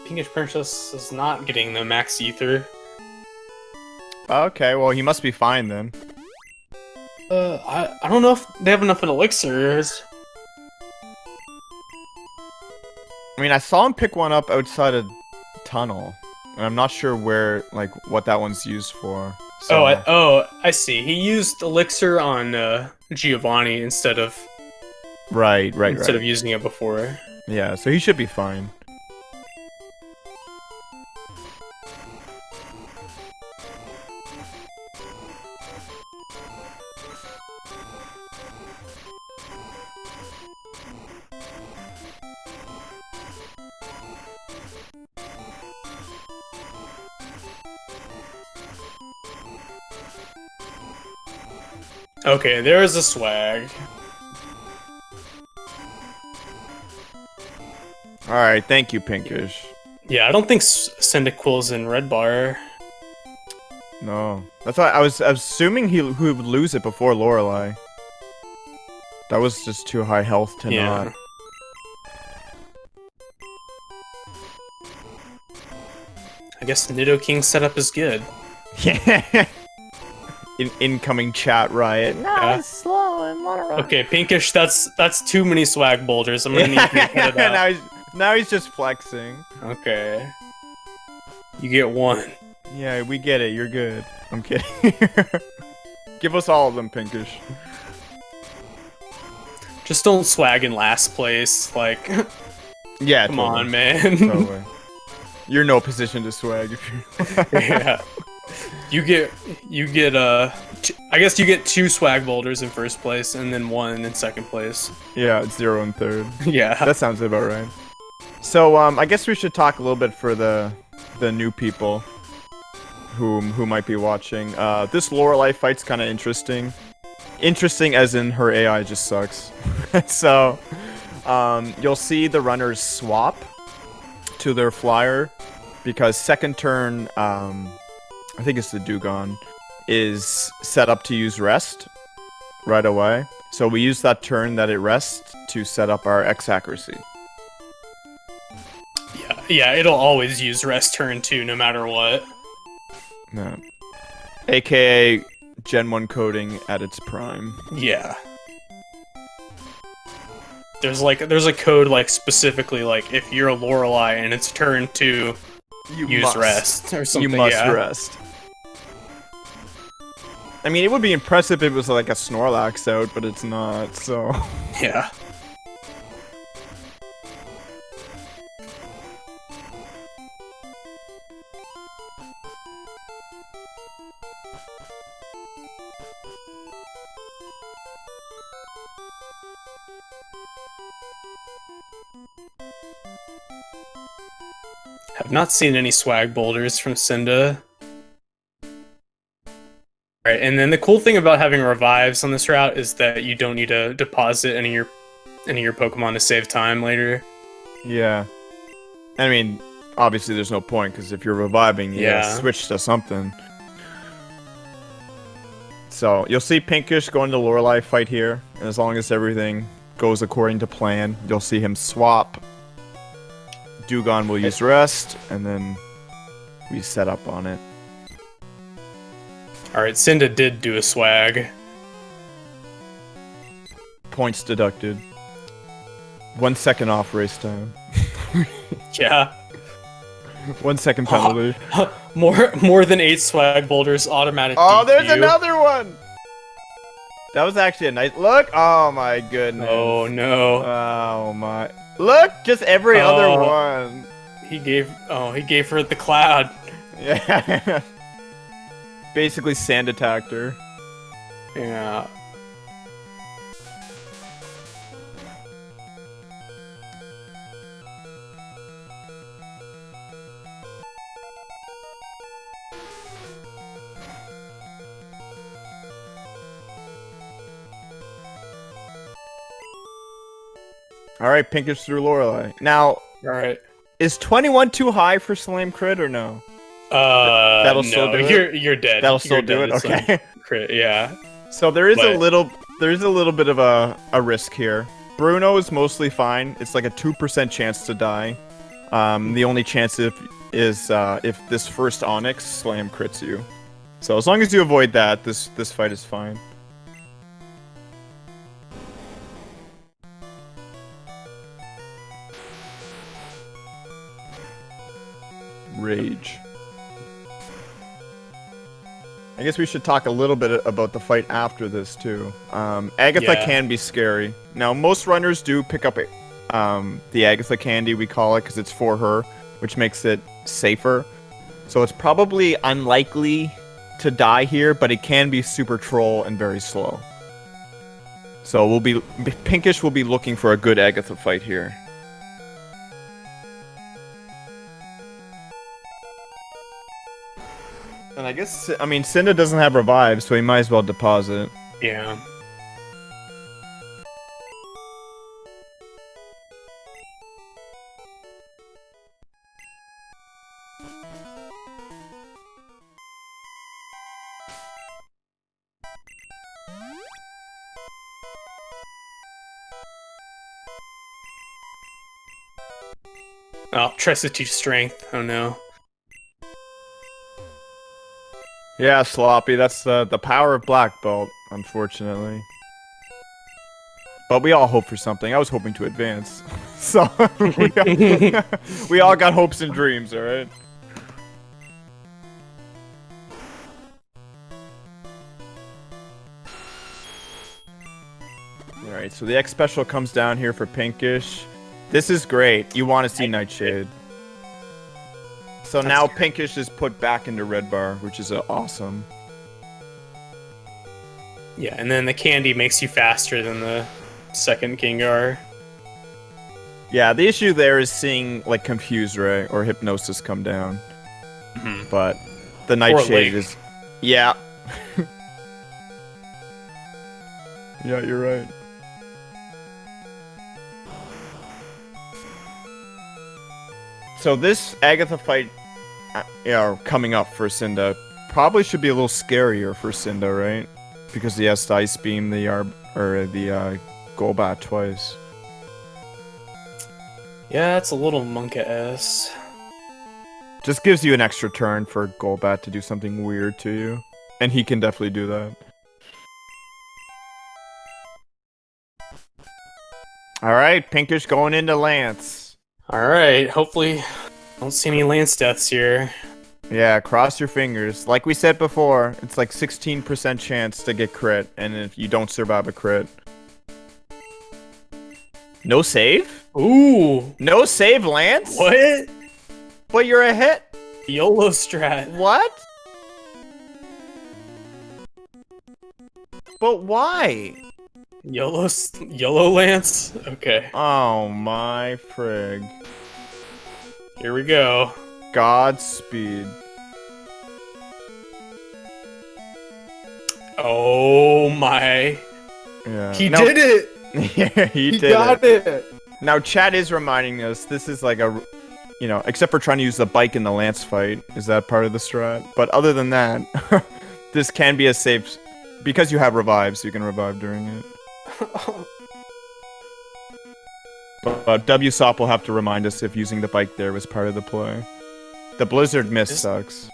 Pinkish Princess is not getting the max ether. Okay, well he must be fine then. I don't know if they have enough elixirs. I mean, I saw him pick one up outside a tunnel. And I'm not sure where, like, what that one's used for. So, I see. He used Elixir on Giovanni instead of right. using it before. Yeah, so he should be fine. Okay, there's a swag. Alright, thank you, Pinkish. Yeah, I don't think CyndaKill-'s in red bar. No. That's why I was assuming he would lose it before Lorelei. That was just too high health to not. I guess Nidoking's setup is good. Yeah. Incoming chat riot. Yeah. Slow and monorail. Okay, Pinkish, that's too many swag boulders. I'm gonna need to get rid of that. now he's just flexing. Okay. You get one. Yeah, we get it. You're good. I'm kidding. Give us all of them, Pinkish. Just don't swag in last place. Like, yeah, come totally. on, man. Totally. You're no position to swag if you're. Yeah. You get I guess you get 2 swag boulders in first place and then 1 in second place. Yeah, 0 in third. Yeah. That sounds about right. So, I guess we should talk a little bit for the new people who might be watching. This Lorelei fight's kind of interesting. Interesting as in her AI just sucks. So, you'll see the runners swap to their flyer because second turn, I think it's the Dugon, is set up to use rest right away. So we use that turn that it rests to set up our X accuracy. Yeah, it'll always use rest turn 2 no matter what. Yeah. AKA Gen 1 coding at its prime. Yeah. There's a code like specifically like if you're a Lorelei and it's turn 2, use rest or something. You must rest. I mean, it would be impressive if it was like a Snorlax out, but it's not, so... Yeah. Have not seen any swag boulders from Cinda. Right, and then the cool thing about having revives on this route is that you don't need to deposit any of your Pokemon to save time later. Yeah. I mean, obviously there's no point, because if you're reviving, you gotta switch to something. So, you'll see Pinkish go into Lorelei fight here, and as long as everything goes according to plan, you'll see him swap. Dugon will use rest, and then we set up on it. Alright, Cinda did do a swag. Points deducted. 1 second off race time. Yeah. 1 second penalty. More than 8 swag boulders automatic. Oh, DQ. there's another one! That was actually a nice look. Oh my goodness. Oh no. Oh my. Look, just every other one. He gave her the cloud. Yeah. Basically sand attacked her. Yeah. Alright, Pinkish through Lorelei. Now, Alright. is 21 too high for Slam Crit or no? That'll still do it? You're dead. That'll still do it? Okay. Crit, yeah. So there is a little bit of a risk here. Bruno is mostly fine. It's like a 2% chance to die. The only chance is if this first Onyx Slam crits you. So as long as you avoid that, this fight is fine. Rage. I guess we should talk a little bit about the fight after this too. Agatha can be scary. Now, most runners do pick up the Agatha candy, we call it, because it's for her, which makes it safer. So it's probably unlikely to die here, but it can be super troll and very slow. So Pinkish will be looking for a good Agatha fight here. And I guess, I mean, Cinda doesn't have revive, so he might as well deposit. Yeah. Oh, tries to teach strength. Oh no. Yeah, Sloppy, that's the power of Black Belt, unfortunately. But we all hope for something. I was hoping to advance. So, we all got hopes and dreams, alright? Alright, so the X Special comes down here for Pinkish. This is great. You want to see Nightshade. So now Pinkish is put back into Red Bar, which is awesome. Yeah, and then the candy makes you faster than the second Gengar. Yeah, the issue there is seeing like Confuse Ray or Hypnosis come down. Mm-hmm. But the Nightshade is... Yeah. Yeah, you're right. So this Agatha fight, coming up for Cinda, probably should be a little scarier for Cinda, right? Because he has to Ice Beam the Golbat twice. Yeah, it's a little Monka-esque. Just gives you an extra turn for Golbat to do something weird to you. And he can definitely do that. Alright, Pinkish going into Lance. Alright, hopefully don't see any Lance deaths here. Yeah, cross your fingers. Like we said before, it's like 16% chance to get crit, and if you don't survive a crit. No save? Ooh! No save, Lance? What? But you're a hit? YOLO strat. What? But why? YOLO Lance? Okay. Oh my frig. Here we go. Godspeed. Oh my. Yeah. He did it! Yeah, he did got it! Now, chat is reminding us, this is like a, except for trying to use the bike in the Lance fight. Is that part of the strat? But other than that, this can be a safe, because you have revives, you can revive during it. But WSOP will have to remind us if using the bike there was part of the play. The Blizzard miss sucks.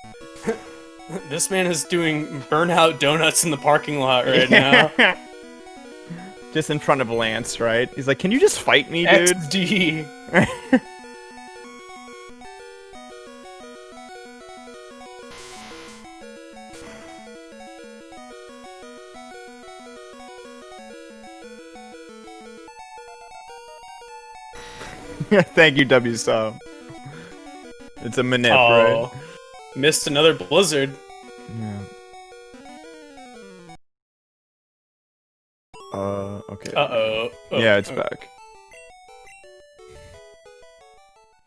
This man is doing burnout donuts in the parking lot right now. Just in front of Lance, right? He's like, can you just fight me, dude? XD. Thank you, WSOP. It's a manip, right? Missed another Blizzard. Yeah. Okay. Uh-oh. Oh, yeah, it's back.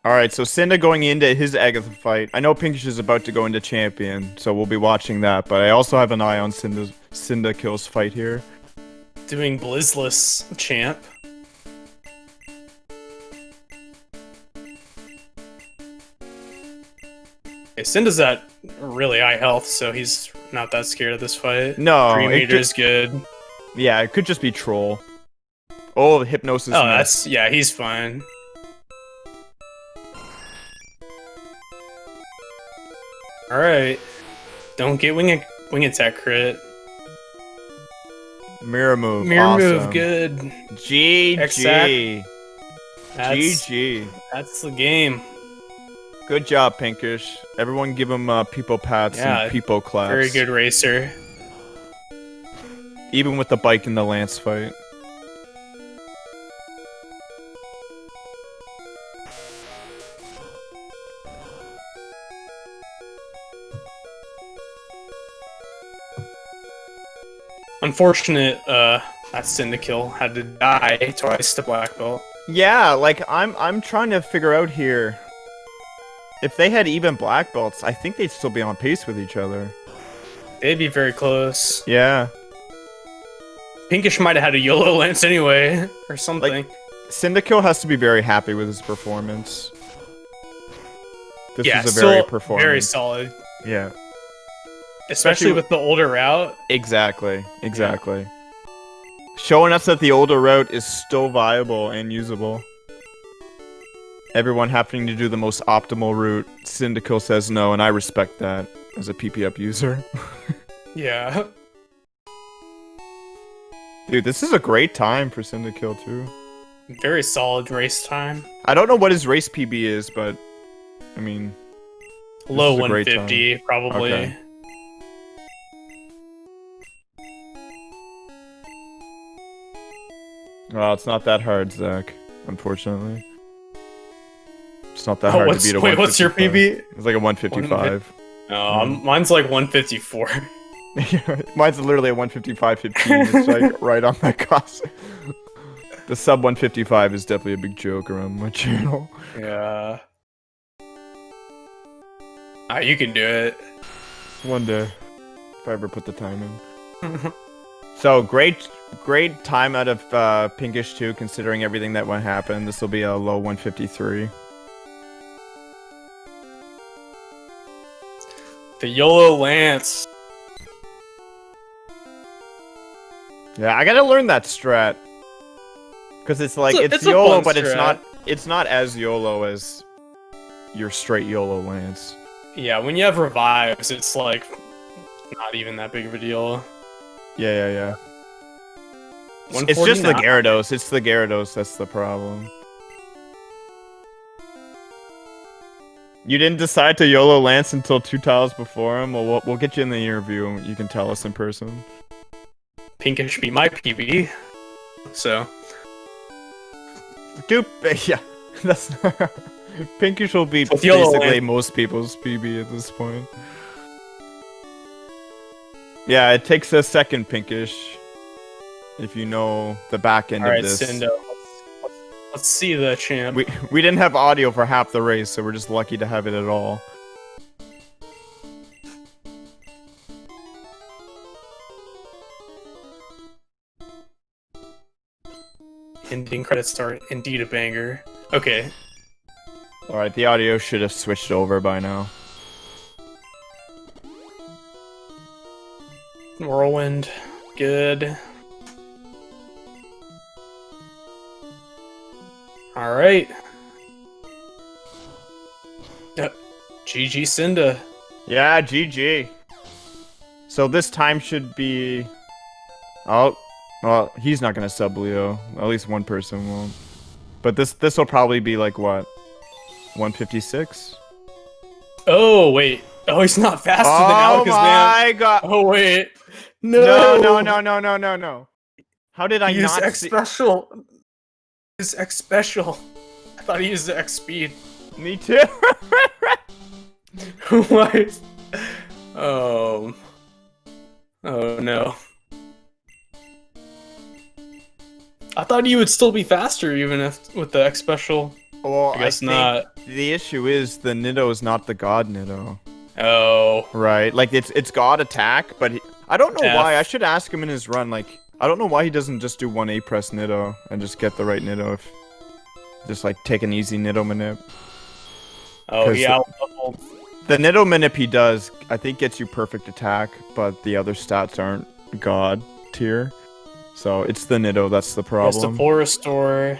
Alright, so Cinda going into his Agatha fight. I know Pinkish is about to go into Champion, so we'll be watching that, but I also have an eye on CyndaKill's fight here. Doing Blizzless champ. Okay, Cinda's at really high health, so he's not that scared of this fight. No, 3 meters good. Yeah, it could just be troll. Oh, the Hypnosis. Oh, yeah, he's fine. Alright. Don't get wing attack crit. Mirror move. Mirror awesome. move, good. GG. GG. GG. That's the game. Good job, Pinkish. Everyone give him people pats Yeah, and people claps. Very good racer. Even with the bike in the Lance fight. Unfortunate, that CyndaKill had to die twice to black belt. Yeah, like I'm trying to figure out here. If they had even black belts, I think they'd still be on pace with each other. They'd be very close. Yeah. Pinkish might have had a YOLO Lance anyway, or something. Like, CyndaKill has to be very happy with his performance. This is a very performance. Very solid. Yeah. Especially with the older route. Exactly. Exactly. Yeah. Showing us that the older route is still viable and usable. Everyone having to do the most optimal route. CyndaKill says no, and I respect that as a PP-up user. Yeah. Dude, this is a great time for CyndaKill too. Very solid race time. I don't know what his race PB is, but I mean, low 150 probably. Okay. Well, it's not that hard, Zach. Unfortunately, it's not that hard to beat a 155. Wait, what's your PB? It's like a 155. Mine's like 154. Mine's literally a 155.15. It's like right on that cost. The sub 155 is definitely a big joke around my channel. Yeah. You can do it. One day, if I ever put the time in. So great time out of Pinkish too, considering everything that went happen. This will be a low 153. The YOLO Lance. Yeah, I gotta learn that strat. Because it's like, it's YOLO, but it's not as YOLO as your straight YOLO Lance. Yeah, when you have revives, it's like not even that big of a deal. Yeah. It's just the Gyarados. It's the Gyarados that's the problem. You didn't decide to YOLO Lance until 2 tiles before him? Well, we'll get you in the interview and you can tell us in person. Pinkish be my PB. So. Dude, yeah. That's not... Pinkish will be basically most people's PB at this point. Yeah, it takes a second, Pinkish. If you know the back end of this. Alright, Cyndo. Let's see the champ. We didn't have audio for half the race, so we're just lucky to have it at all. Ending credits are indeed a banger. Okay. Alright, the audio should have switched over by now. Whirlwind. Good. Alright. GG Cynda. Yeah, GG. So this time should be... Oh, well, he's not gonna sub Leo. At least one person won't. But this will probably be like, what? 156? Oh, wait. Oh, he's not faster than Alakazam. Oh my god. Oh, wait. No. No. How did I not X special. His X special. I thought he used the X speed. Me too. What? Oh. Oh no. I thought you would still be faster even if with the X special. Well, I guess not. The issue is the Niddo is not the God Niddo. Oh. Right. Like it's God attack, but I don't know why. I should ask him in his run. Like I don't know why he doesn't just do 1 A press Niddo and just get the right Niddo. If just like take an easy Niddo manip. Oh yeah. The Niddo manip he does, I think, gets you perfect attack, but the other stats aren't God tier. So it's the Niddo that's the problem. It's the full restore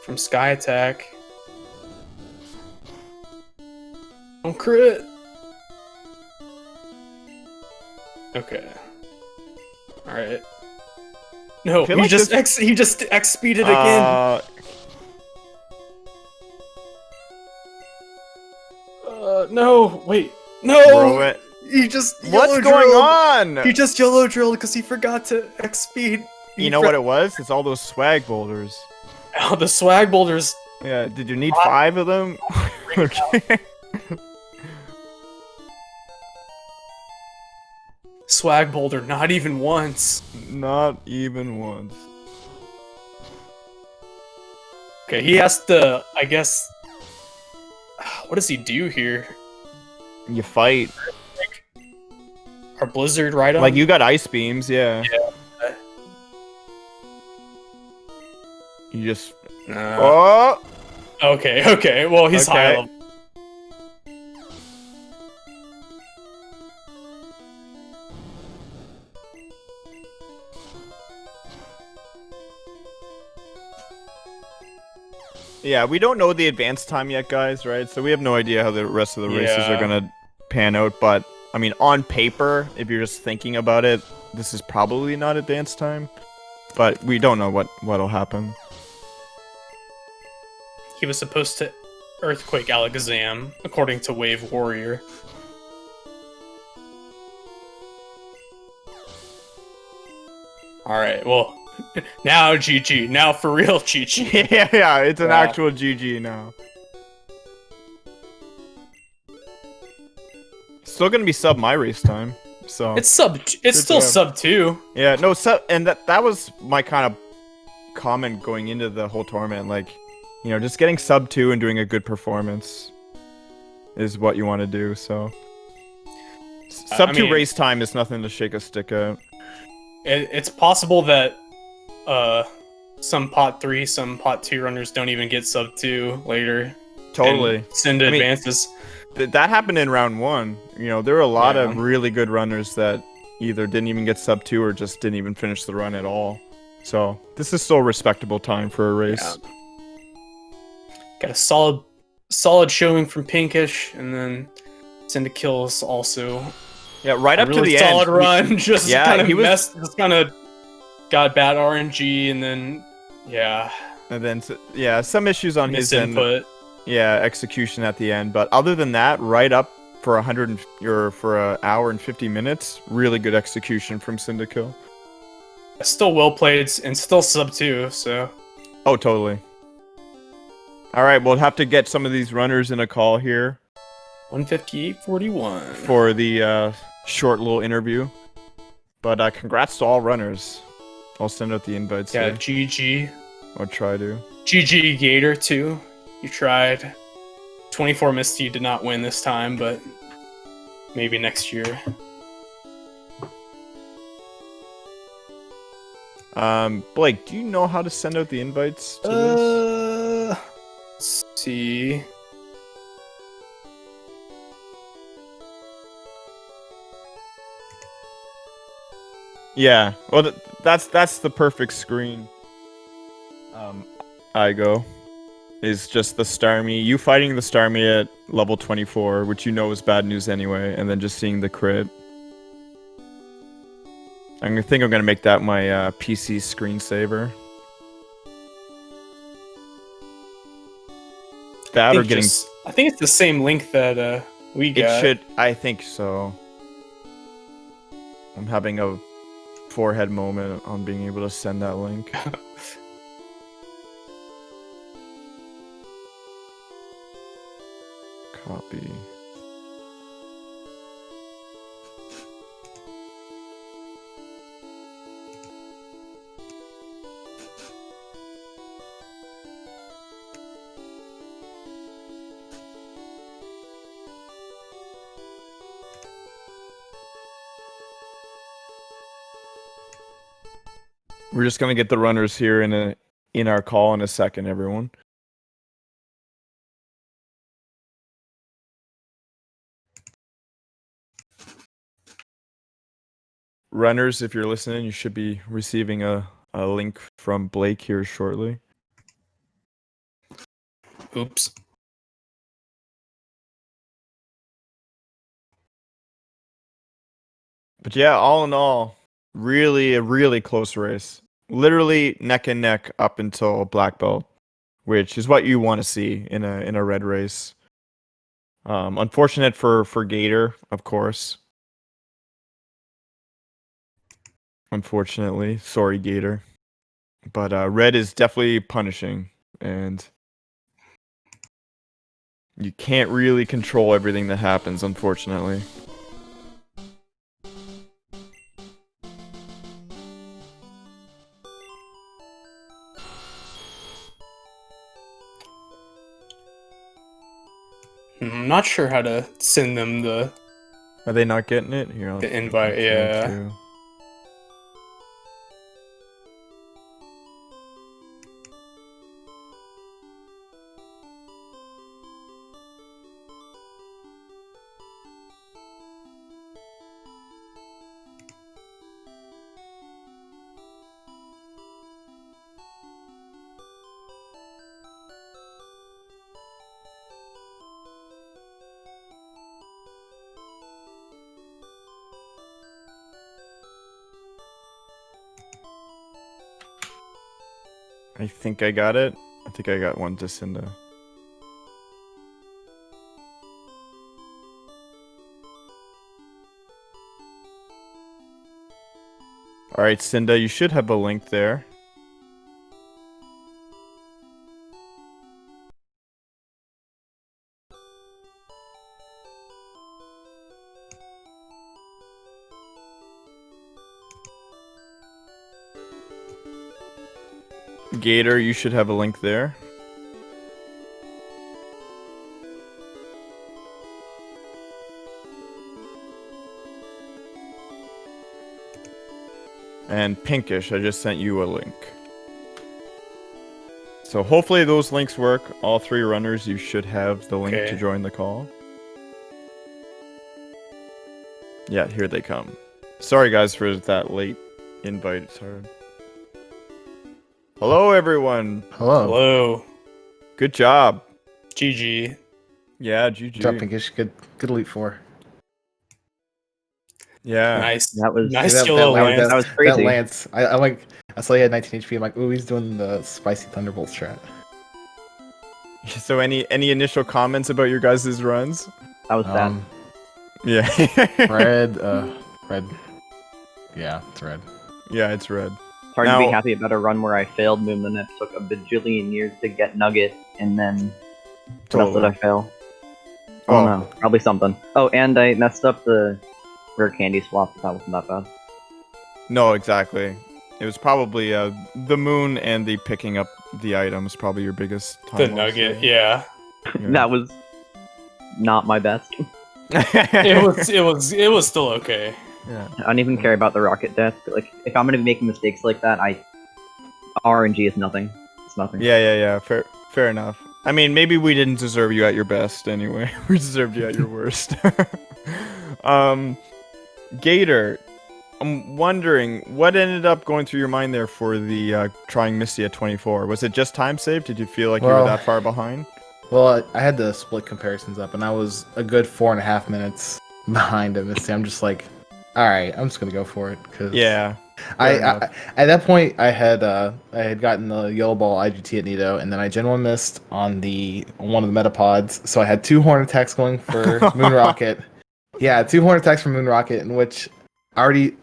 from Sky Attack. Don't crit. Okay. All right. No, he just X speeded again. No, wait, no. Throw it. He just What's going on? He just yellow drilled because he forgot to X speed. You know what it was? It's all those swag boulders. Oh, the swag boulders. Yeah, did you need 5 of them? Okay. Swag boulder, not even once. Not even once. Okay, he has to, I guess... What does he do here? You fight. Or Blizzard right on? Like, you got ice beams, yeah. Yeah. You just... Oh! Okay, well, he's high level. Yeah, we don't know the advanced time yet, guys, right? So we have no idea how the rest of the races are gonna pan out, but, I mean, on paper, if you're just thinking about it, this is probably not advanced time, but we don't know what'll happen. He was supposed to Earthquake Alakazam, according to Wave Warrior. Alright, well, now GG. Now for real GG. Yeah, it's an actual GG now. Still gonna be sub my race time, so... It's still sub 2. Yeah, no, and that was my kind of comment going into the whole tournament, like... You know, just getting sub 2 and doing a good performance is what you want to do, so... Sub 2 race time is nothing to shake a stick at. It's possible that some pot 3, some pot 2 runners don't even get sub 2 later. Totally. Send advances. That happened in round 1. You know, there were a lot of really good runners that either didn't even get sub 2 or just didn't even finish the run at all. So, this is still a respectable time for a race. Yeah. Got a solid showing from Pinkish, and then CyndaKill also. Yeah, right up to the end. Solid run, just kind of just kind of got bad RNG, and then and then some issues on his end. Yeah, execution at the end, but other than that, right up for for an hour and 50 minutes, really good execution from CyndaKill. Still well played and still sub 2, so. Oh, totally. All right, we'll have to get some of these runners in a call here. 158.41 for the short little interview. But congrats to all runners. I'll send out the invites. Yeah, here. GG. I'll try to. GG Gator too. You tried. 24 Misty did not win this time, but maybe next year. Blake, do you know how to send out the invites to this? Let's see. Yeah, well, that's the perfect screen. Igo is just the Starmie, you fighting the Starmie at level 24, which you know is bad news anyway, and then just seeing the crit. I think I'm gonna make that my PC screensaver. That or getting. I think it's the same link that we got. It should. I think so. I'm having a forehead moment on being able to send that link. Copy. We're just gonna get the runners here in our call in a second, everyone. Runners, if you're listening, you should be receiving a link from Blake here shortly. Oops. But yeah, all in all, really a really close race. Literally neck and neck up until black belt, which is what you want to see in a red race. Unfortunate for Gator, of course. Unfortunately, sorry, Gator. But Red is definitely punishing, and you can't really control everything that happens, unfortunately. I'm not sure how to send them the Are they not getting it? Here, the invite. Yeah. I think I got it. I think I got one to Cinda. Alright, Cinda, you should have a link there. Gator, you should have a link there. And Pinkish, I just sent you a link. So hopefully those links work. All 3 runners, you should have the link to join the call. Yeah, here they come. Sorry guys for that late invite, it's hard. Hello everyone! Hello. Hello. Good job. GG. Yeah, GG. Good job, Pinkish. Good Elite Four. Yeah. Nice. That was nice that, YOLO that, Lance. that was crazy. That Lance, I like. I saw he had 19 HP. I'm like, ooh, he's doing the spicy Thunderbolt strat. So any initial comments about your guys' runs? That was bad. Yeah. Red. Yeah, it's red. Yeah, it's red. It's hard now- to be happy about a run where I failed Moon the Nip, took a bajillion years to get Nugget, and then what else did I fail? Oh no, probably something. Oh, and I messed up the rare candy swap, but that wasn't that bad. No, exactly. It was probably the moon and the picking up the items, probably your biggest time The loss nugget, there. yeah. That was not my best. It was still okay. Yeah. I don't even care about the rocket death. But, like, if I'm gonna be making mistakes like that, RNG is nothing. It's nothing. Yeah. Fair enough. I mean, maybe we didn't deserve you at your best anyway. We deserved you at your worst. Gator, I'm wondering what ended up going through your mind there for the trying Misty at 24. Was it just time save? Did you feel like you were that far behind? Well, I had the split comparisons up, and I was a good 4.5 minutes behind him. I'm just like, all right, I'm just gonna go for it. Cause Yeah. I at that point I had gotten the Yellow Ball IGT at Nido, and then I Gen 1 missed on one of the Metapods, so I had 2 horn attacks going for Moon Rocket. Yeah, 2 horn attacks for Moon Rocket, in which the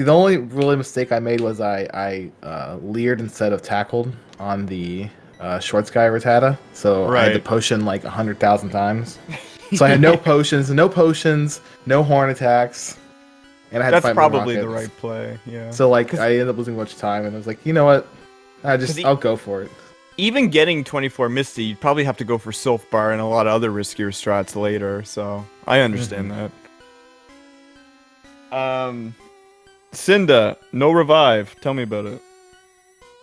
only really mistake I made was I leered instead of tackled on the short sky Rattata, so I had to potion like 100,000 times. So I had no potions, no horn attacks. And I had to fight probably Moon the Rocket. right play, yeah. So like I ended up losing a bunch of time, and I was like, you know what? I'll go for it. Even getting 24 Misty, you'd probably have to go for Sylph Bar and a lot of other riskier strats later, so I understand that. Cinda, no revive. Tell me about it.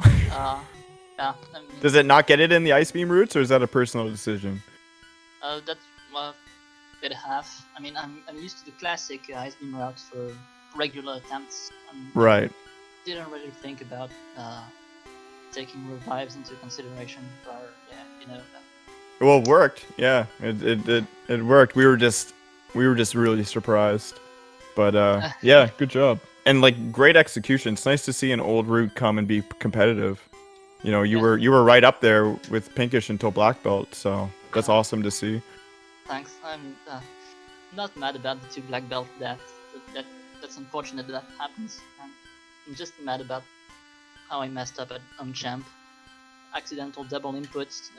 Yeah. Does it not get it in the Ice Beam routes, or is that a personal decision? That's bit half. I mean, I'm used to the classic Ice Beam route for regular attempts. Right. Didn't really think about taking revives into consideration prior. Yeah, you know. Well, it worked. Yeah, it worked. We were just really surprised. But yeah, good job. And like great execution. It's nice to see an old route come and be competitive. You were right up there with Pinkish until Black Belt, so that's awesome to see. Thanks. I'm not mad about the 2 black belt that's unfortunate that happens. I'm just mad about how I messed up on champ. Accidental double inputs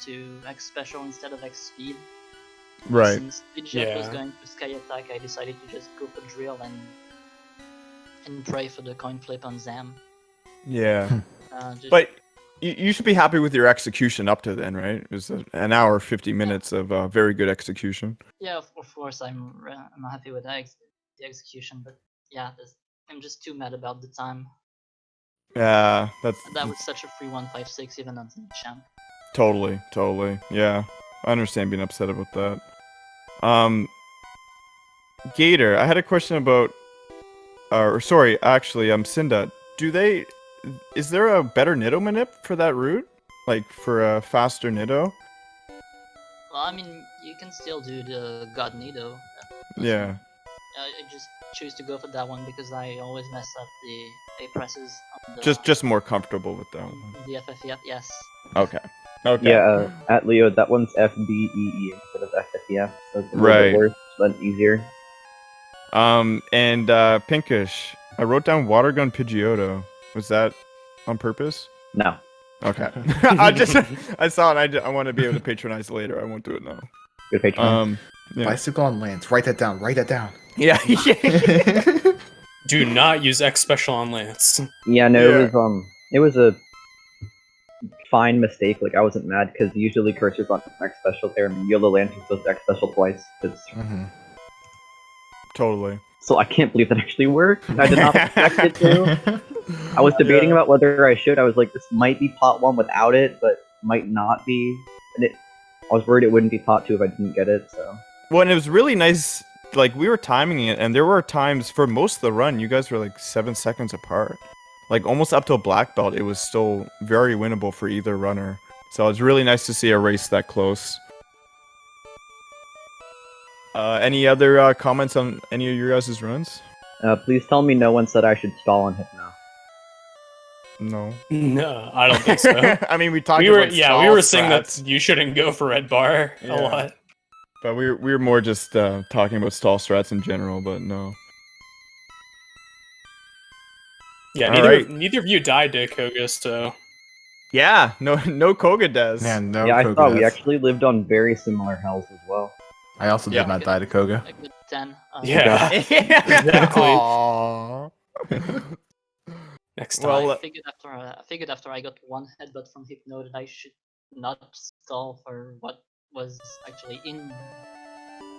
to X special instead of X speed. Right. Since the jet was Yeah. going for sky attack, I decided to just go for drill and pray for the coin flip on Zam. Yeah. Just, But you should be happy with your execution up to then, right? It was an hour 50 minutes of very good execution. yeah, of course I'm happy with the execution, but yeah, I'm just too mad about the time. Yeah, That was such a free 156 even on champ. totally. Yeah, I understand being upset about that. Gator, I had a question about, or sorry, actually, Cinda. Is there a better Nido manip for that route? Like for a faster Nido? Well, I mean, you can still do the God Nido. Yeah. I just choose to go for that one because I always mess up the A presses on the Just more comfortable with that one. the FFEF. Yes. Okay. Okay. Yeah, at Leo, that one's FBEE instead of FFEF, so it's a little Right. bit worse, but easier. And Pinkish, I wrote down water gun Pidgeotto. Was that on purpose? No. Okay. I saw it. I want to be able to patronize later. I won't do it now. Good Patreon. Yeah. Bicycle on Lance. Write that down. Write that down. Yeah. Do not use X special on Lance. Yeah, no, yeah. it was a fine mistake. Like, I wasn't mad, because usually cursors on X special there, and YOLO Lantern goes X special twice. Totally. So I can't believe that actually worked. I did not expect it to. I was debating about whether I should. I was like, this might be pot 1 without it, but might not be. And I was worried it wouldn't be pot 2 if I didn't get it, so. Well, and it was really nice. Like, we were timing it, and there were times for most of the run, you guys were like 7 seconds apart. Like, almost up till black belt, it was still very winnable for either runner. So it was really nice to see a race that close. Any other comments on any of your guys' runs? Please tell me no one said I should stall on Hypno. No. No, I don't think so. I mean, we talked we were about we were saying strats, that you shouldn't go for red bar Yeah. a lot. but we were more just talking about stall strats in general, but no. Yeah, All neither right. neither of you died to Koga, so Yeah, no Koga does. Man, no. Yeah, I Koga thought we does. actually lived on very similar hells as well. I also did Yeah. not die to Koga. A good 10. yeah. Exactly. Aww. Next time. Well, I figured after I got one headbutt from Hypno that I should not stall for what was actually in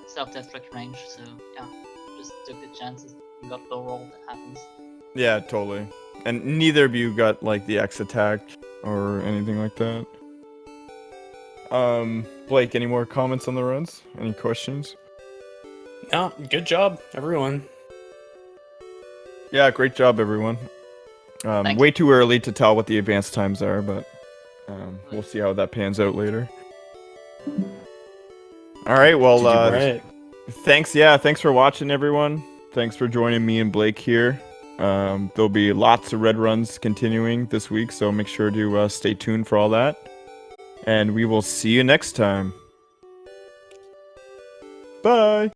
self-destruct range. So yeah, just took the chances and got low roll. That happens. Yeah, totally. And neither of you got like the X attack or anything like that. Blake, any more comments on the runs? Any questions? No, good job, everyone. Yeah, great job, everyone. Thanks. Way too early to tell what the advanced times are, but we'll see how that pans out later. All right, well, Right. thanks. Yeah, thanks for watching, everyone. Thanks for joining me and Blake here. There'll be lots of red runs continuing this week, so make sure to stay tuned for all that. And we will see you next time. Bye.